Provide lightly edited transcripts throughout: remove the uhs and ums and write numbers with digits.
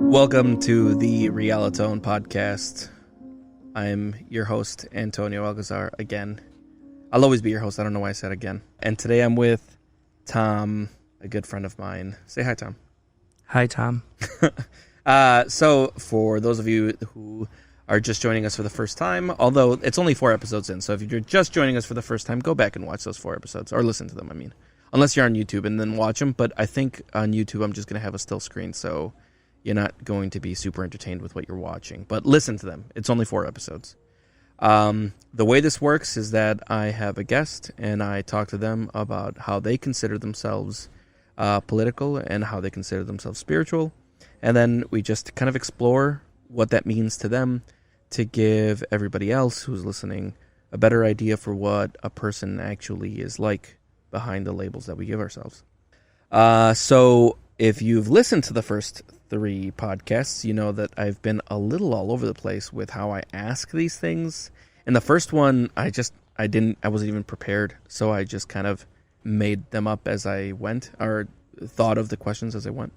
Welcome to the Realitone podcast. I'm your host, Antonio Alcazar, again. I'll always be your host. I don't know why I said again. And today I'm with Tom, a good friend of mine. Say hi, Tom. Hi, Tom. So for those of you who are just joining us for the first time, although it's only 4 episodes in, so if you're just joining us for the first time, go back and watch those 4 episodes, or listen to them, I mean. Unless you're on YouTube, and then watch them. But I think on YouTube I'm just going to have a still screen, so you're not going to be super entertained with what you're watching. But listen to them. It's only 4 episodes. The way this works is that I have a guest, and I talk to them about how they consider themselves political and how they consider themselves spiritual. And then we just kind of explore what that means to them to give everybody else who's listening a better idea for what a person actually is like behind the labels that we give ourselves. So if you've listened to the first 3 podcasts, you know that I've been a little all over the place with how I ask these things. In the first one, I wasn't even prepared, so I just kind of made them up as I went, or thought of the questions as I went.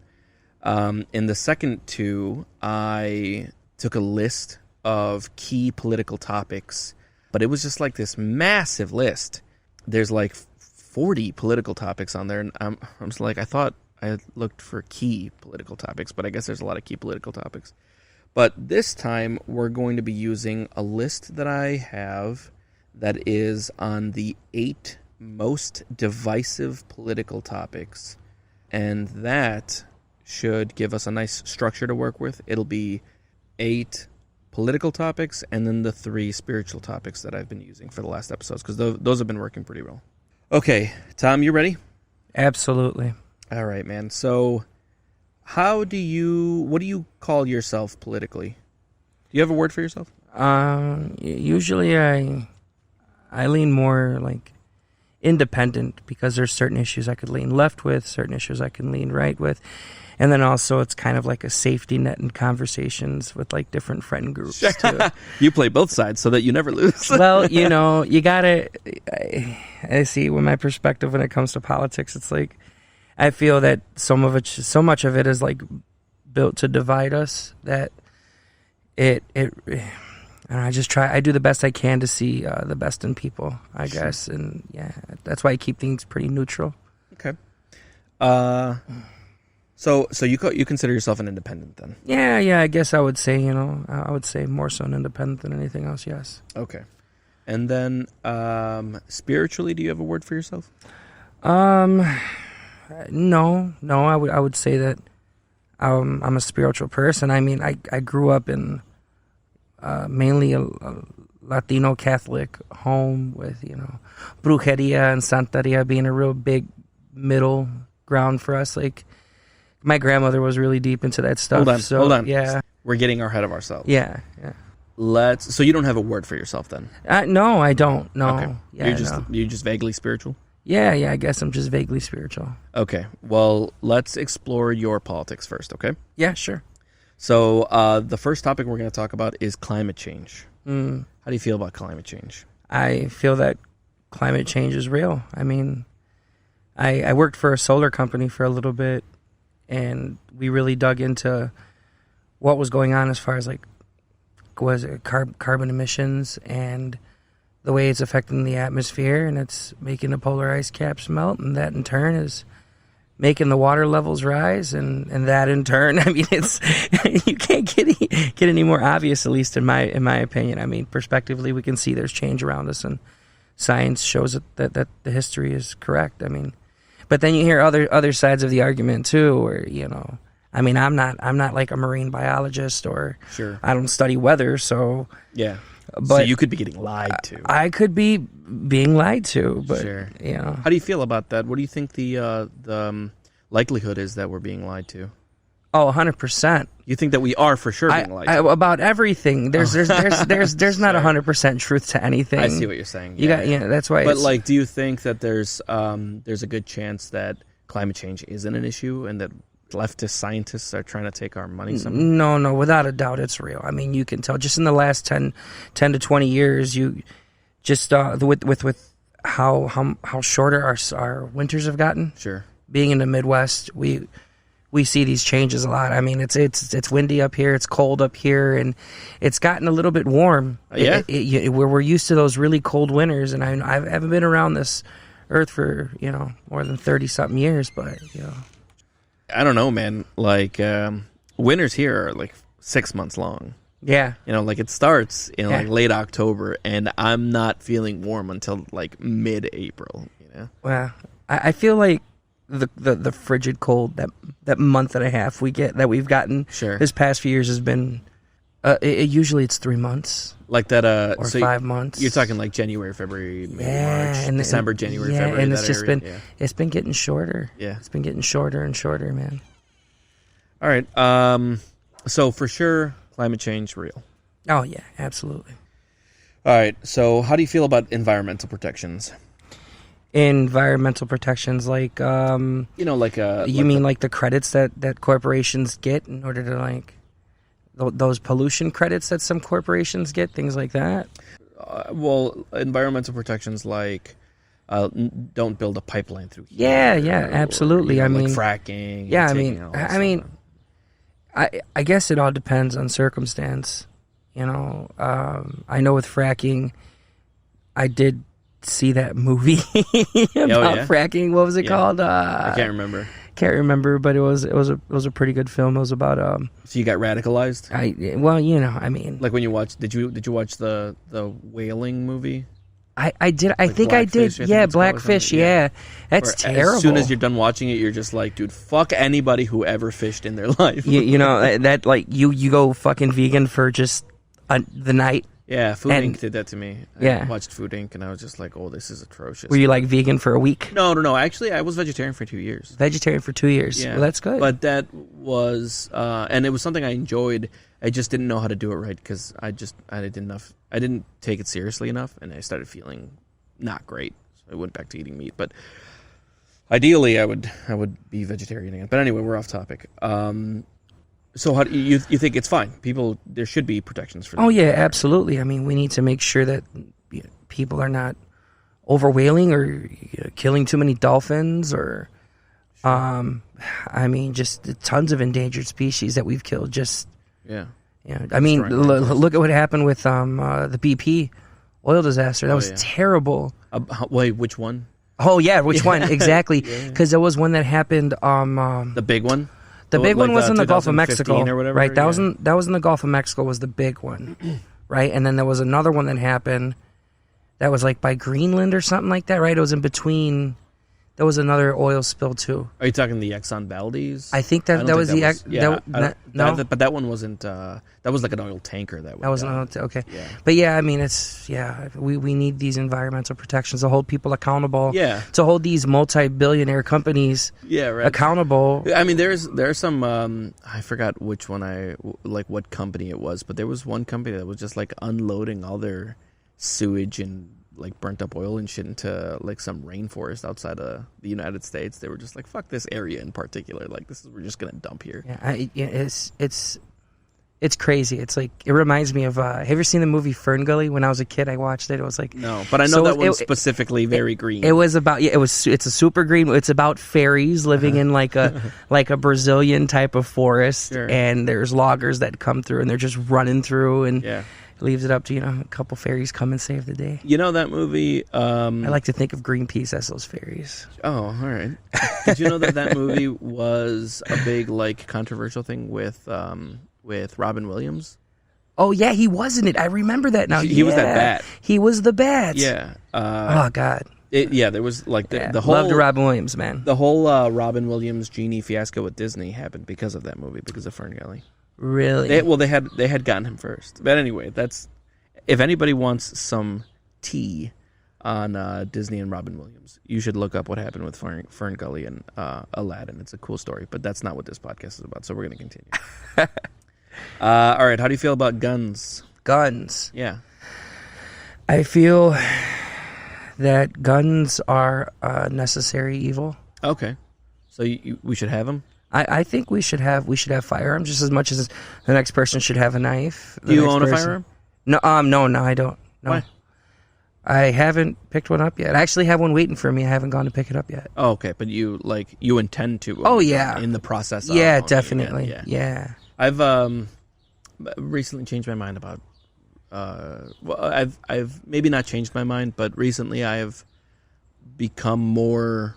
In the second 2, I took a list of key political topics, but it was just like this massive list. There's like 40 political topics on there, and I'm just like, I thought I looked for key political topics, but I guess there's a lot of key political topics. But this time, we're going to be using a list that I have that is on the 8 most divisive political topics. And that should give us a nice structure to work with. It'll be 8 political topics and then the 3 spiritual topics that I've been using for the last episodes, because those have been working pretty well. Okay, Tom, you ready? Absolutely. All right, man. So, what do you call yourself politically? Do you have a word for yourself? Usually I lean more like independent, because there's certain issues I could lean left with, certain issues I can lean right with. And then also it's kind of like a safety net in conversations with like different friend groups too. You play both sides so that you never lose. Well, you gotta, I see with my perspective when it comes to politics, it's like, I feel that so much of it is like built to divide us that I do the best I can to see the best in people, I guess. And yeah, that's why I keep things pretty neutral. Okay. So you consider yourself an independent then? Yeah, I guess I would say, I would say more so an independent than anything else, yes. Okay. And then spiritually, do you have a word for yourself? No, I would say that I'm a spiritual person. I mean, I grew up in mainly a Latino Catholic home with, brujeria and santeria being a real big middle ground for us. Like, my grandmother was really deep into that stuff. Hold on. Yeah. We're getting ahead of ourselves. Yeah. So you don't have a word for yourself then? No, I don't. No. Okay. Yeah, you're just vaguely spiritual? Yeah, I guess I'm just vaguely spiritual. Okay. Well, let's explore your politics first, okay? Yeah, sure. So the first topic we're going to talk about is climate change. How do you feel about climate change? I feel that climate change is real. I mean, I worked for a solar company for a little bit, and we really dug into what was going on as far as like carbon emissions and the way it's affecting the atmosphere, and it's making the polar ice caps melt, and that in turn is making the water levels rise, and that in turn, I mean, it's you can't get any more obvious, at least in my opinion. I mean, prospectively, we can see there's change around us, and science shows that the history is correct. I mean, but then you hear other sides of the argument too, where I mean, I'm not like a marine biologist, or sure, I don't study weather, so yeah. But so you could be getting lied to. I could be being lied to, but sure. How do you feel about that? What do you think the likelihood is that we're being lied to? Oh, 100%. You think that we are for sure being lied to? About everything. There's not 100% truth to anything. I see what you're saying. That's why. But like, do you think that there's a good chance that climate change isn't an issue and that leftist scientists are trying to take our money somehow? No, without a doubt, it's real. I mean, you can tell just in the last 10 to 20 years, you just with how shorter our winters have gotten. Sure. Being in the Midwest, we see these changes a lot. I mean, it's windy up here, it's cold up here, and it's gotten a little bit warm. Yeah. Where we're used to those really cold winters, and I haven't been around this earth for more than 30-something years, but I don't know, man. Like, winters here are like 6 months long. Yeah. Like it starts in like late October, and I'm not feeling warm until like mid-April, Well, I feel like the frigid cold, that month and a half we've gotten this past few years has been, usually it's 3 months. Like that, or 5 months. You're talking like January, February, maybe March, and December, January, February. And it's just it's been getting shorter. Yeah, it's been getting shorter and shorter, man. All right. So for sure, climate change real. Oh yeah, absolutely. All right. So how do you feel about environmental protections? Environmental protections, like you mean like the credits that corporations get in order to like. Those pollution credits that some corporations get, things like that? Well, environmental protections like don't build a pipeline through here. Yeah, absolutely. Or, like fracking. Yeah, I guess it all depends on circumstance. I know with fracking, I did see that movie about fracking. What was it called? I can't remember. Can't remember, but it was a pretty good film. It was about So you got radicalized? Like when you watched, did you watch the whaling movie? I did. I think I did. Yeah, Blackfish. Yeah, that's terrible. As soon as you're done watching it, you're just like, dude, fuck anybody who ever fished in their life. That like you go fucking vegan for just the night. Yeah, Food Inc. did that to me. I watched Food Inc. and I was just like, oh, this is atrocious. Were you like vegan for a week? No. Actually, I was vegetarian for 2 years. Vegetarian for 2 years. Yeah. Well, that's good. But that was, and it was something I enjoyed. I just didn't know how to do it right because I didn't take it seriously enough, and I started feeling not great. So I went back to eating meat. But ideally, I would be vegetarian again. But anyway, we're off topic. So how do you think it's fine? There should be protections for them. Oh, yeah, absolutely. I mean, we need to make sure that people are not overwhaling or killing too many dolphins or, just tons of endangered species that we've killed. Look at what happened with the BP oil disaster. That was terrible. Wait, which one? Oh, yeah, which one? Exactly. Because there was one that happened. The big one? The big one was in the Gulf of Mexico, or whatever, right? That was in the Gulf of Mexico. Was the big one, right? And then there was another one that happened that was like by Greenland or something like that, right? It was in between. There was another oil spill too. Are you talking the Exxon Valdez? I think that was the no, but that one wasn't. That was like an oil tanker. That was okay. Yeah. But yeah, we need these environmental protections to hold people accountable. Yeah. To hold these multi-billionaire companies. Accountable. I mean, there are some. I forgot which one what company it was, but there was one company that was just like unloading all their sewage and like burnt up oil and shit into like some rainforest outside of the United States. They were just like, fuck this area in particular. Like we're just gonna dump here. It's crazy. It's like it reminds me of. Have you ever seen the movie Fern Gully? When I was a kid, I watched it. It was like no, but I know that one's specifically very green. It was about It's a super green. It's about fairies living in like a Brazilian type of forest, and there's loggers that come through and they're just running through and. Yeah. Leaves it up to a couple fairies come and save the day. You know that movie? I like to think of Greenpeace as those fairies. Oh, all right. Did you know that movie was a big like controversial thing with Robin Williams? Oh yeah, he was in it. I remember that now. He was that bat. He was the bat. Yeah. Oh God. There was like the whole loved Robin Williams, man. The whole Robin Williams genie fiasco with Disney happened because of that movie, because of Fern Gully. Really? They had gotten him first. But anyway, if anybody wants some tea on Disney and Robin Williams. You should look up what happened with Fern Gully and Aladdin. It's a cool story, but that's not what this podcast is about, so we're going to continue. All right, how do you feel about guns? Guns. Yeah. I feel that guns are a necessary evil. Okay. So we should have them? I think we should have firearms just as much as the next person should have a knife. Do you own a firearm? No, no, I don't. No. Why? I haven't picked one up yet. I actually have one waiting for me. I haven't gone to pick it up yet. Oh, okay, but you intend to? Oh yeah. In the process. Yeah, definitely. Yeah. I've recently changed my mind about. Well, I've maybe not changed my mind, but recently I have become more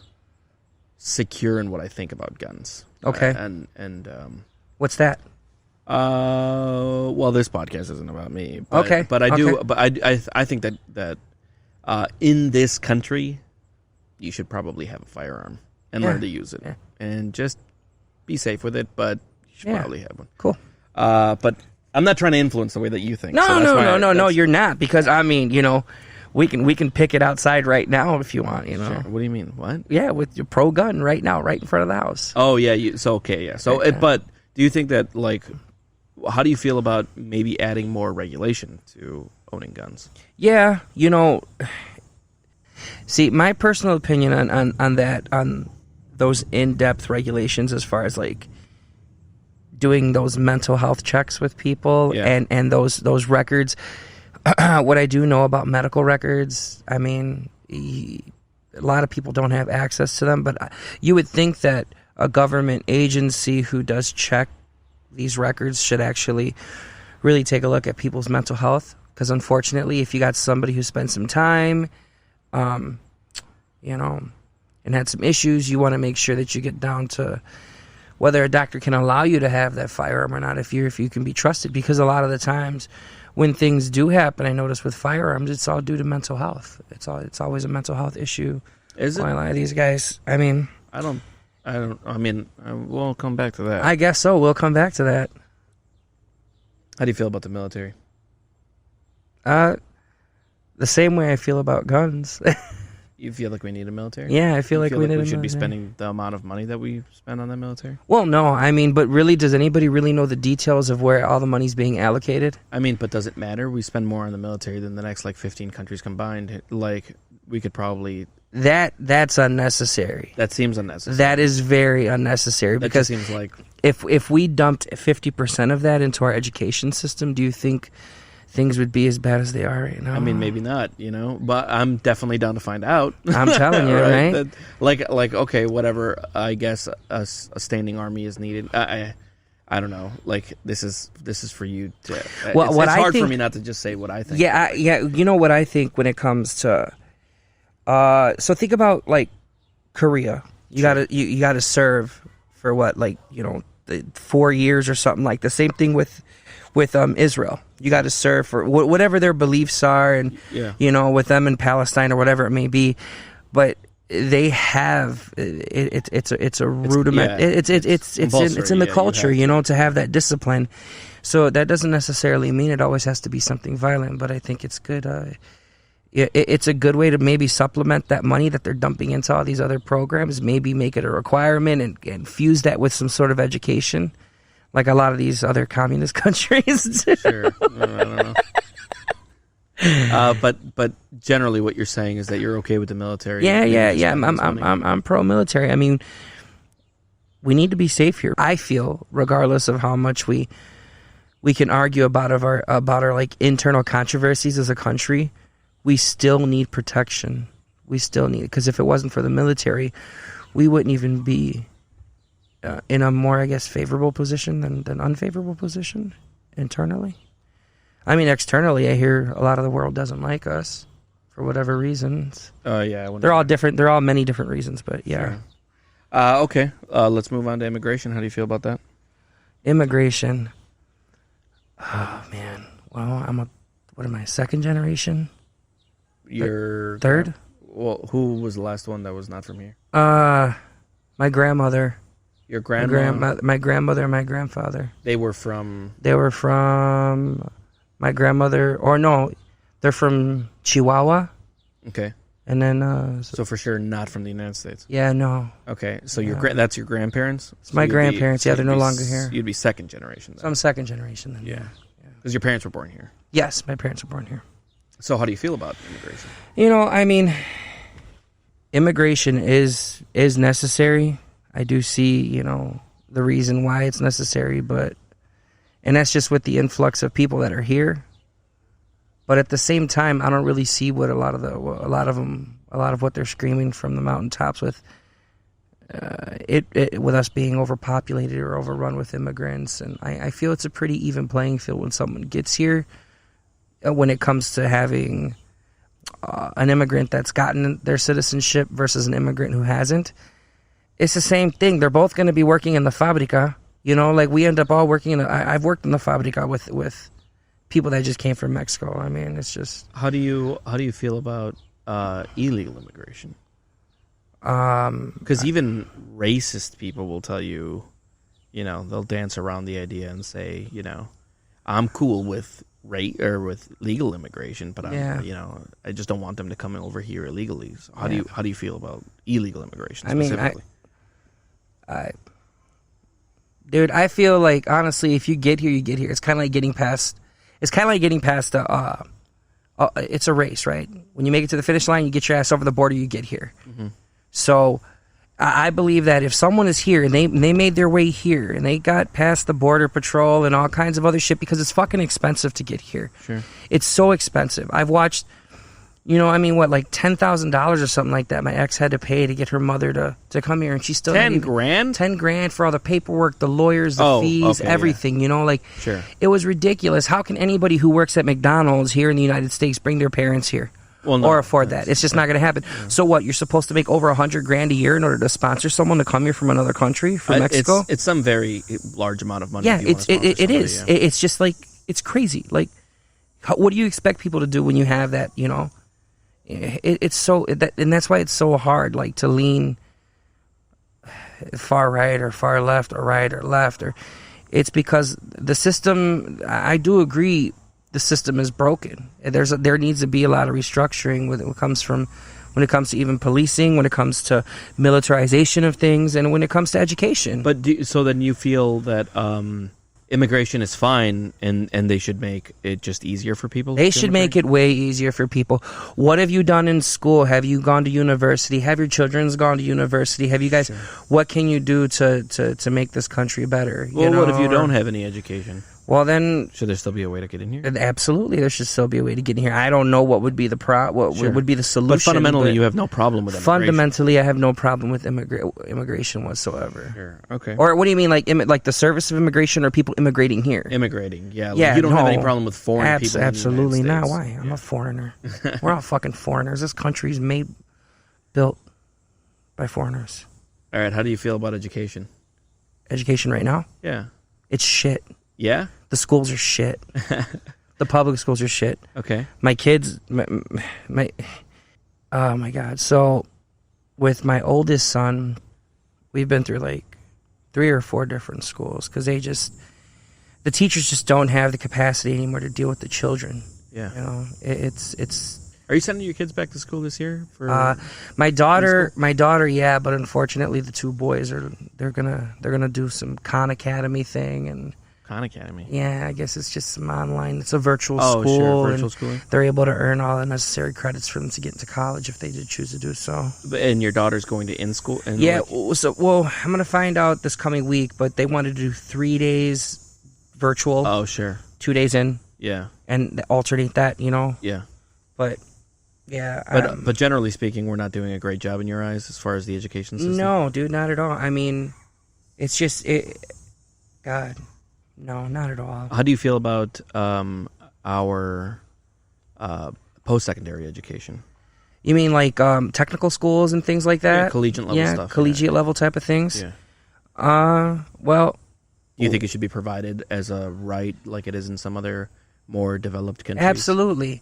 secure in what I think about guns. Okay. And what's that? Well, this podcast isn't about me. But, okay. But I do. But I think that in this country, you should probably have a firearm and learn to use it and just be safe with it. But you should probably have one. Cool. But I'm not trying to influence the way that you think. No, you're not, because I mean, we can pick it outside right now if you want, Sure. What do you mean? What? Yeah, with your pro gun right now, right in front of the house. Oh yeah, okay, yeah. So, but do you think that how do you feel about maybe adding more regulation to owning guns? Yeah, see, my personal opinion on those in-depth regulations as far as doing those mental health checks with people and those records. What I do know about medical records, I mean, a lot of people don't have access to them, but you would think that a government agency who does check these records should actually really take a look at people's mental health, because unfortunately, if you got somebody who spent some time, and had some issues, you want to make sure that you get down to whether a doctor can allow you to have that firearm or not, if you can be trusted, because a lot of the times when things do happen, I notice with firearms, it's all due to mental health. It's always a mental health issue. Is it? A lot of these guys, I mean, we'll come back to that. I guess so. We'll come back to that. How do you feel about the military? The same way I feel about guns. You feel like we need a military? Yeah, I feel like we need a military. We should be spending the amount of money that we spend on the military? Well, no, I mean, but really, does anybody really know the details of where all the money's being allocated? I mean, but does it matter? We spend more on the military than the next 15 countries combined. We could probably... That's unnecessary. That seems unnecessary. That is very unnecessary, because seems like if we dumped 50% of that into our education system, do you think things would be as bad as they are right now? I mean, maybe not, but I'm definitely down to find out. I'm telling you, right? Okay, whatever. I guess a standing army is needed. I don't know. This is for you to. Well, it's hard for me not to just say what I think. Yeah, You know what I think when it comes to. So think about Korea. You gotta serve for what 4 years or something, the same thing with Israel. You got to serve for whatever their beliefs are, and with them in Palestine or whatever it may be. But they have it's a rudiment. It's in the culture, to have that discipline. So that doesn't necessarily mean it always has to be something violent. But I think it's good. It's a good way to maybe supplement that money that they're dumping into all these other programs. Maybe make it a requirement and fuse that with some sort of education. Like a lot of these other communist countries. Sure. I don't know. But generally what you're saying is that you're okay with the military. Yeah. I'm pro-military. I mean, we need to be safe here. I feel, regardless of how much we can argue about our internal controversies as a country, we still need protection. We still need it, because if it wasn't for the military, we wouldn't even be in a more, I guess, favorable position than unfavorable position internally. I mean, externally, I hear a lot of the world doesn't like us for whatever reasons. Yeah. They're all different. They're all many different reasons, but yeah. Sure. Okay. Let's move on to immigration. How do you feel about that? Immigration. Oh, man. Well, what am I, second generation? You're... Third? Well, who was the last one that was not from here? My grandmother. Your grandma? My grandmother and my grandfather. They were from my grandmother, or no, they're from Chihuahua. Okay. And then, So for sure, not from the United States. yeah, no. Okay, so that's your grandparents? It's my grandparents. Yeah, they're no longer here. You'd be second generation then. So I'm second generation then. Yeah. Because your parents were born here. Yes, my parents were born here. So how do you feel about immigration? You know, I mean, immigration is necessary. I do see, you know, the reason why it's necessary, and that's just with the influx of people that are here. But at the same time, I don't really see what a lot of what they're screaming from the mountaintops with with us being overpopulated or overrun with immigrants. And I feel it's a pretty even playing field when someone gets here. When it comes to having an immigrant that's gotten their citizenship versus an immigrant who hasn't, it's the same thing. They're both going to be working in the fabrica. You know, like we end up all working I've worked in the fabrica with people that just came from Mexico. I mean, it's just. How do you feel about illegal immigration? Because even racist people will tell you, you know, they'll dance around the idea and say, you know, I'm cool with with legal immigration, but you know, I just don't want them to come over here illegally. So how do you feel about illegal immigration specifically? Dude, I feel like honestly, if you get here, you get here. It's kind of like getting past. It's kind of like getting past it's a race, right? When you make it to the finish line, you get your ass over the border, you get here. Mm-hmm. So I believe that if someone is here and they made their way here and they got past the border patrol and all kinds of other shit, because it's fucking expensive to get here. Sure. It's so expensive. I've watched, you know, I mean, what, like $10,000 or something like that my ex had to pay to get her mother to come here, and she still $10 grand? $10,000 for all the paperwork, the lawyers, the fees, everything, you know, like, sure. It was ridiculous. How can anybody who works at McDonald's here in the United States bring their parents here? Well, no, or afford that? It's just not going to happen. Yeah. So what? You're supposed to make over $100,000 a year in order to sponsor someone to come here from another country, from Mexico? It's some very large amount of money. Yeah, it is. Yeah. It's just like, it's crazy. Like, what do you expect people to do when you have that? You know, it's so, and that's why it's so hard, like, to lean far right or far left or right or left, or it's because the system. I do agree. The system is broken. There needs to be a lot of restructuring when it comes to even policing, when it comes to militarization of things, and when it comes to education. But so then you feel that immigration is fine, and they should make it just easier for people? They should make it way easier for people. What have you done in school? Have you gone to university? Have your children's gone to university? Have you guys? Sure. What can you do to make this country better? Well, what if you don't have any education? Well, then, should there still be a way to get in here? Absolutely, there should still be a way to get in here. I don't know what would be what would be the solution. But fundamentally, you have no problem with immigration. Fundamentally, I have no problem with immigration whatsoever. Sure. Okay. Or what do you mean, like the service of immigration, or people immigrating here? Immigrating, yeah. Like you don't have any problem with foreign people. Absolutely not. Why? Yeah. I'm a foreigner. We're all fucking foreigners. This country's built by foreigners. All right. How do you feel about education? Education right now? Yeah. It's shit. Yeah? The schools are shit. The public schools are shit. Okay. My kids, oh my God. So with my oldest son, we've been through like 3 or 4 different schools because the teachers just don't have the capacity anymore to deal with the children. Yeah. You know, it's. Are you sending your kids back to school this year? My daughter, yeah, but unfortunately the 2 boys they're gonna do some Khan Academy thing and. Khan Academy. Yeah, I guess it's just some online. It's a virtual school. Oh, sure, virtual schooling. They're able to earn all the necessary credits for them to get into college if they did choose to do so. And your daughter's going to in school? Yeah, I'm going to find out this coming week, but they wanted to do 3 days virtual. Oh, sure. 2 days in. Yeah. And alternate that, you know? Yeah. But, yeah. But generally speaking, we're not doing a great job in your eyes as far as the education system? No, dude, not at all. I mean, it's just, God. No, not at all. How do you feel about our post-secondary education? You mean like technical schools and things like that? Yeah, collegiate level stuff. Collegiate level type of things? Yeah. Well... Do you think it should be provided as a right like it is in some other more developed countries? Absolutely.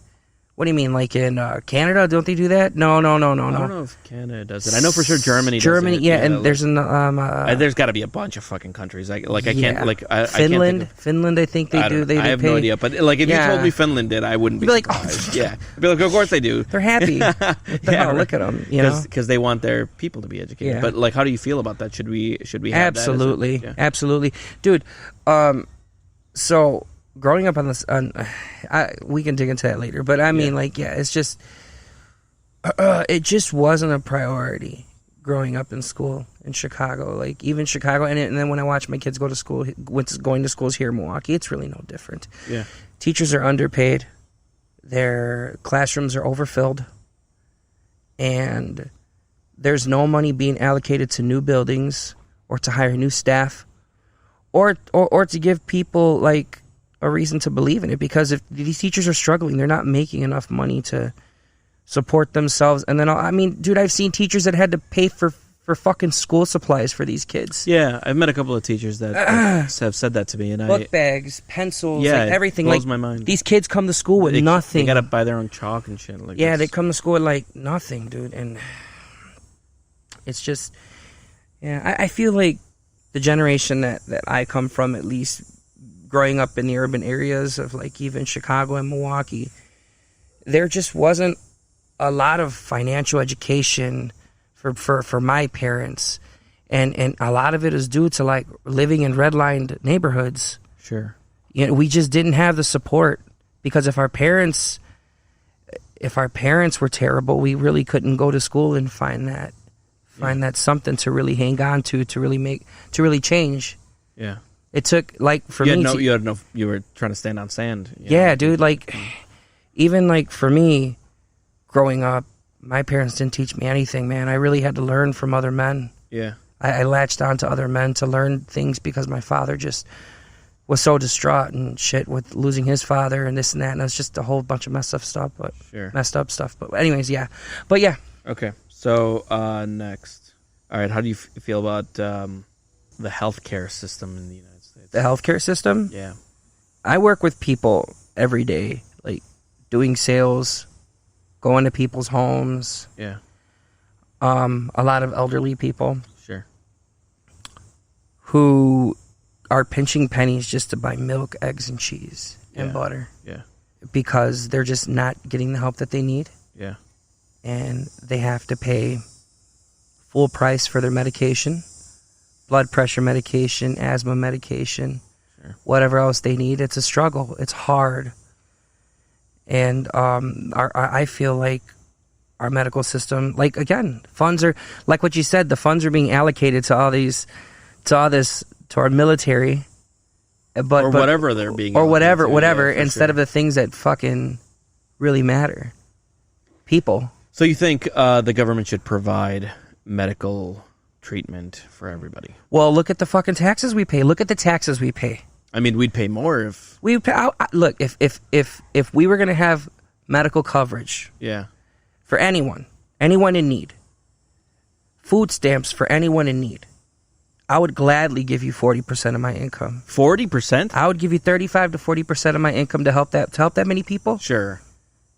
What do you mean, like in Canada? Don't they do that? No. I don't know if Canada does it. I know for sure Germany does it. Yeah, and there's an... there's got to be a bunch of fucking countries. I can't... Like, Finland, I can't Finland, I think they do. I have no idea. But, like, if you told me Finland did, I wouldn't be like, surprised. Yeah. I'd be like, of course they do. They're happy. What the hell? Look at them, you know? Because they want their people to be educated. Yeah. But, like, how do you feel about that? Should we have Absolutely. that? Absolutely. Dude, so... Growing up on this, we can dig into that later. But I mean, it's just, it just wasn't a priority growing up in school in Chicago. Like even Chicago, and then when I watch my kids go to school, going to schools here in Milwaukee, it's really no different. Yeah, teachers are underpaid, their classrooms are overfilled, and there's no money being allocated to new buildings or to hire new staff, or to give people like a reason to believe in it, because if these teachers are struggling, they're not making enough money to support themselves. And then, I mean, dude, I've seen teachers that had to pay for fucking school supplies for these kids. Yeah, I've met a couple of teachers that have said that to me. And book bags, pencils, like everything. Blows like my mind. These kids come to school with nothing. They gotta buy their own chalk and shit. Like they come to school with like nothing, dude. And it's just, I feel like the generation that I come from, at least growing up in the urban areas of like even Chicago and Milwaukee, there just wasn't a lot of financial education for my parents, and a lot of it is due to like living in redlined neighborhoods. Sure. You know, we just didn't have the support, because if our parents were terrible, we really couldn't go to school and find that something to really hang on to really change. Yeah. It took, like, for me... You were trying to stand on sand. Yeah, dude, like, even, like, for me, growing up, my parents didn't teach me anything, man. I really had to learn from other men. Yeah. I latched on to other men to learn things, because my father just was so distraught and shit with losing his father and this and that, and it was just a whole bunch of messed up stuff. But anyways, yeah. But, yeah. Okay, so, next. All right, how do you feel about the healthcare system in the United States? The healthcare system? Yeah. I work with people every day, like doing sales, going to people's homes. Yeah. A lot of elderly people. Sure. Who are pinching pennies just to buy milk, eggs, and cheese and butter. Yeah. Because they're just not getting the help that they need. Yeah. And they have to pay full price for their medication. Blood pressure medication, asthma medication, whatever else they need. It's a struggle. It's hard. And I feel like our medical system, like, again, funds are, like what you said, the funds are being allocated to our military. But whatever they're being or whatever, yeah, instead of the things that fucking really matter. People. So you think the government should provide medical treatment for everybody? Well, look at the fucking taxes we pay. Look at the taxes we pay. I mean, we'd pay more if we pay. Look, if we were going to have medical coverage, for anyone in need, food stamps for anyone in need, I would gladly give you 40% of my income. 40%? I would give you 35 to 40% of my income to help that many people. Sure.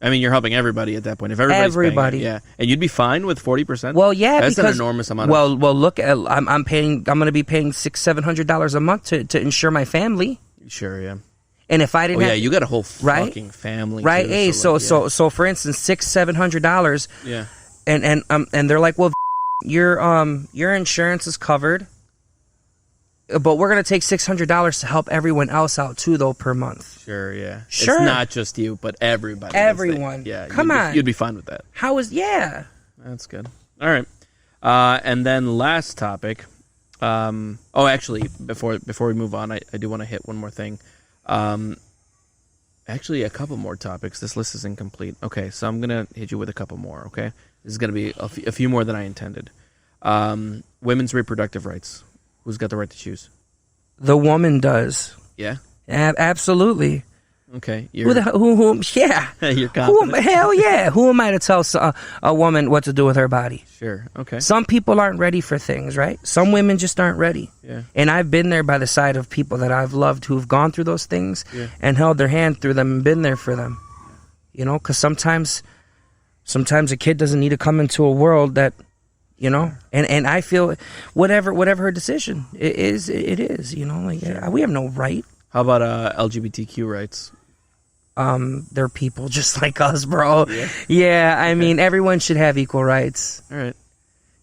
I mean, you're helping everybody at that point. If everybody, paying, and you'd be fine with 40%. Well, yeah, that's because, an enormous amount. Well, look, I'm going to be paying $600-700 a month to insure my family. Sure, yeah. And if I didn't, you got a whole fucking family, right? Too, hey, so for instance, $600-700, yeah, and they're like, well, your insurance is covered, but we're going to take $600 to help everyone else out too, though, per month. Sure, yeah. Sure. It's not just you, but everybody. Everyone. Yeah. Come on. You'd be fine with that. That's good. All right. And then last topic. Actually, before we move on, I do want to hit one more thing. Actually, a couple more topics. This list is incomplete. Okay, so I'm going to hit you with a couple more, okay? This is going to be a few more than I intended. Women's reproductive rights. Who's got the right to choose? The woman does. Yeah? Absolutely. Okay. Yeah. You're confident? Hell yeah. Who am I to tell a woman what to do with her body? Sure. Okay. Some people aren't ready for things, right? Some women just aren't ready. Yeah. And I've been there by the side of people that I've loved who've gone through those things and held their hand through them and been there for them. You know, because sometimes a kid doesn't need to come into a world that, you know, and I feel whatever her decision it is, you know, like we have no right. How about LGBTQ rights? They're people just like us, bro. Yeah, I mean, everyone should have equal rights. All right.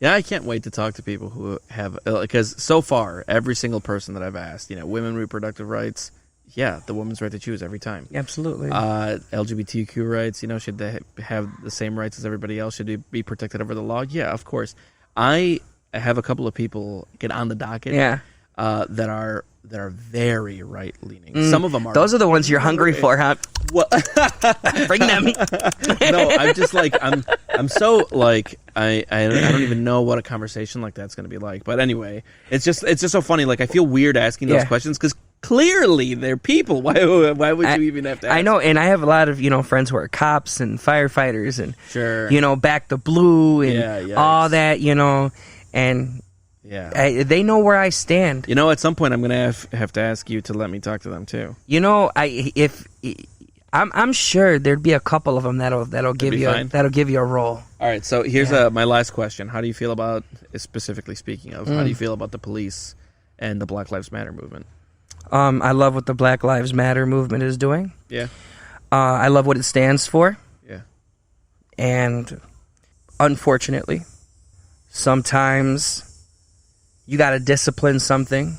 Yeah, I can't wait to talk to people who have, because so far, every single person that I've asked, you know, women reproductive rights, yeah, the woman's right to choose every time. Absolutely. LGBTQ rights, you know, should they have the same rights as everybody else? Should they be protected over the law? Yeah, of course. I have a couple of people get on the docket that are very right leaning. Some of them are. Those are the ones you're hungry for, huh? Well, bring them. No, I'm just like I'm so like I don't even know what a conversation like that's going to be like. But anyway, it's just so funny. Like I feel weird asking those questions because clearly they're people. Why would you even have to ask? I know, and I have a lot of, you know, friends who are cops and firefighters and sure, you know, Back the Blue and all that, you know, and they know where I stand. You know, at some point I'm going to have to ask you to let me talk to them too. You know, I'm sure there'd be a couple of them that'll give you a role. All right, so here's my last question. How do you feel about, specifically speaking of, how do you feel about the police and the Black Lives Matter movement? I love what the Black Lives Matter movement is doing. Yeah. I love what it stands for. Yeah. And unfortunately, sometimes you got to discipline something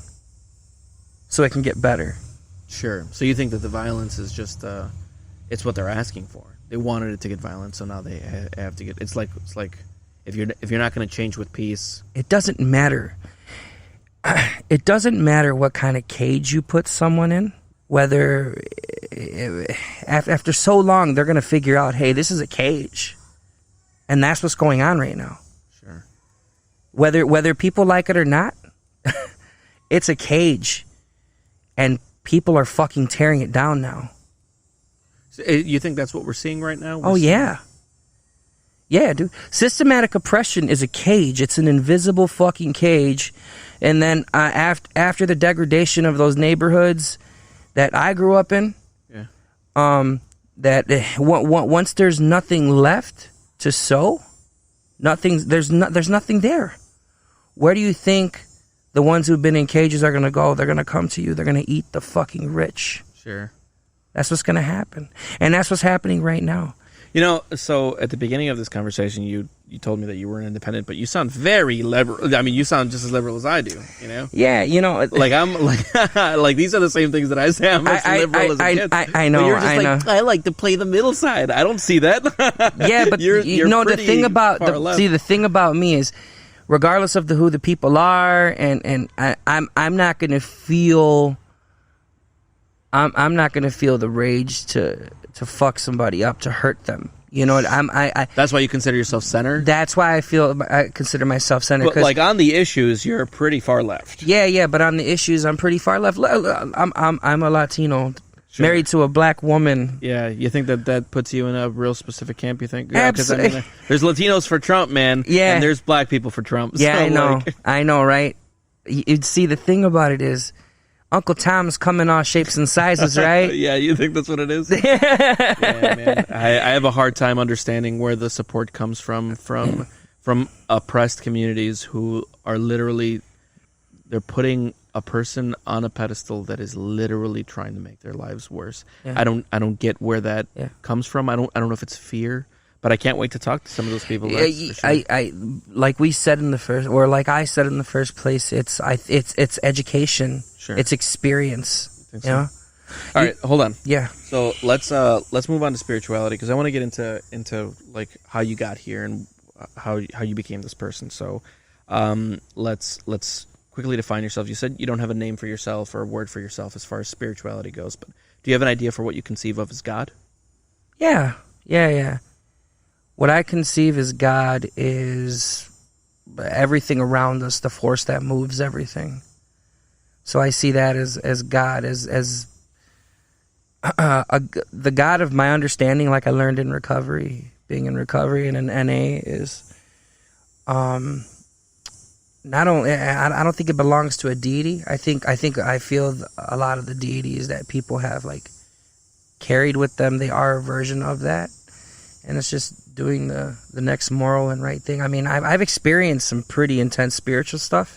so it can get better. Sure. So you think that the violence is just it's what they're asking for. They wanted it to get violent, so now they have to get. It's like if you're not going to change with peace, it doesn't matter. It doesn't matter what kind of cage you put someone in. Whether after so long they're going to figure out, hey, this is a cage, and that's what's going on right now. Sure. Whether people like it or not, it's a cage, and people are fucking tearing it down now. So, you think that's what we're seeing right now? Yeah, dude. Systematic oppression is a cage. It's an invisible fucking cage. And then after the degradation of those neighborhoods that I grew up in, once there's nothing left to sow, there's nothing there. Where do you think the ones who've been in cages are going to go? They're going to come to you. They're going to eat the fucking rich. Sure. That's what's going to happen. And that's what's happening right now. You know, so at the beginning of this conversation, you told me that you were an independent, but you sound very liberal. I mean, you sound just as liberal as I do, you know? Yeah, you know. Like, I'm like these are the same things that I say. I'm as liberal as a kid. I know, but you're just I know. I like to play the middle side. I don't see that. Yeah, but you know, the thing about the thing about me is, regardless of who the people are, and I'm not going to feel I'm not going to feel the rage to fuck somebody up, to hurt them. You know what? That's why you consider yourself center? That's why I consider myself center. But like on the issues, you're pretty far left. Yeah, but on the issues, I'm pretty far left. I'm a Latino, married to a black woman. Yeah, you think that puts you in a real specific camp, you think? Yeah, absolutely. I mean, there's Latinos for Trump, man. Yeah. And there's black people for Trump. Yeah, so I know. I know, right? You'd see, the thing about it is, Uncle Tom's come in all shapes and sizes, right? Yeah, you think that's what it is? Yeah, man. I have a hard time understanding where the support comes from oppressed communities who are literally, they're putting a person on a pedestal that is literally trying to make their lives worse. Yeah. I don't get where that comes from. I don't know if it's fear, but I can't wait to talk to some of those people. Sure. I like we said in the first, or like I said in the first place, it's education. Sure. It's experience. You know? All right, hold on. Yeah. So let's move on to spirituality, because I want to get into like how you got here and how you became this person. So let's quickly define yourself. You said you don't have a name for yourself or a word for yourself as far as spirituality goes, but do you have an idea for what you conceive of as God? Yeah. What I conceive as God is everything around us, the force that moves everything. So I see that as God, as the God of my understanding, like I learned in recovery, being in recovery and in NA, is not only, I don't think it belongs to a deity. I feel a lot of the deities that people have like carried with them. They are a version of that. And it's just doing the next moral and right thing. I mean, I've experienced some pretty intense spiritual stuff.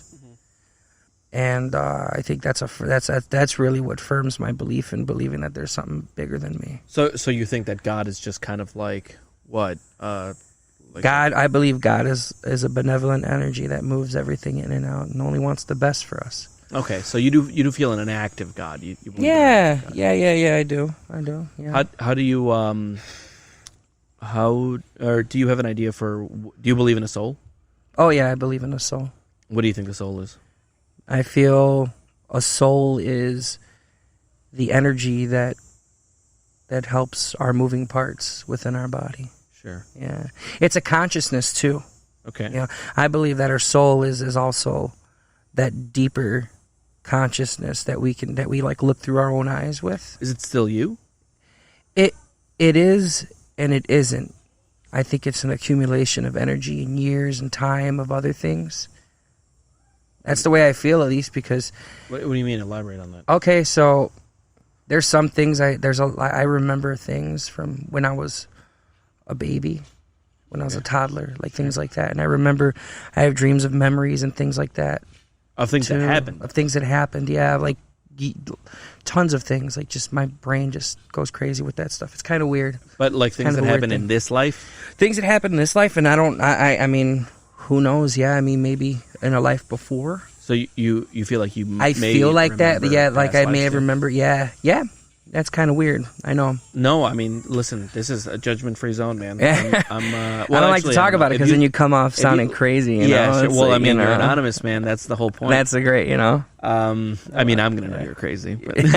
And I think that's really what firms my belief in believing that there's something bigger than me. So you think that God is just kind of like what? God, I believe God is a benevolent energy that moves everything in and out and only wants the best for us. Okay, so you do feel in an active God. You believe yeah, I do. Yeah. How do you or do you have an idea for? Do you believe in a soul? Oh yeah, I believe in a soul. What do you think the soul is? I feel a soul is the energy that helps our moving parts within our body. Sure. Yeah. It's a consciousness too. Okay. You know, I believe that our soul is also that deeper consciousness that we like look through our own eyes with. Is it still you? It is and it isn't. I think it's an accumulation of energy and years and time of other things. That's the way I feel, at least, because... What do you mean? Elaborate on that. Okay, so there's some things I remember things from when I was a baby, when I was a toddler, like things like that. And I remember I have dreams of memories and things like that. Of things that happened? Of things that happened, yeah. Like tons of things. Like just my brain just goes crazy with that stuff. It's kind of weird. But like things that happen in this life? Things that happen in this life, and I mean... Who knows? Yeah, I mean, maybe in a life before. So you feel like you I may feel like that, yeah, like I may have too? remembered, yeah. That's kind of weird, I know. No, I mean, listen, this is a judgment-free zone, man. I don't like to talk about it because then you come off sounding crazy, you know? Sure. Well, like, I mean, you're anonymous, man. That's the whole point. That's a great, you know? I mean, I'm going to know you're crazy. But and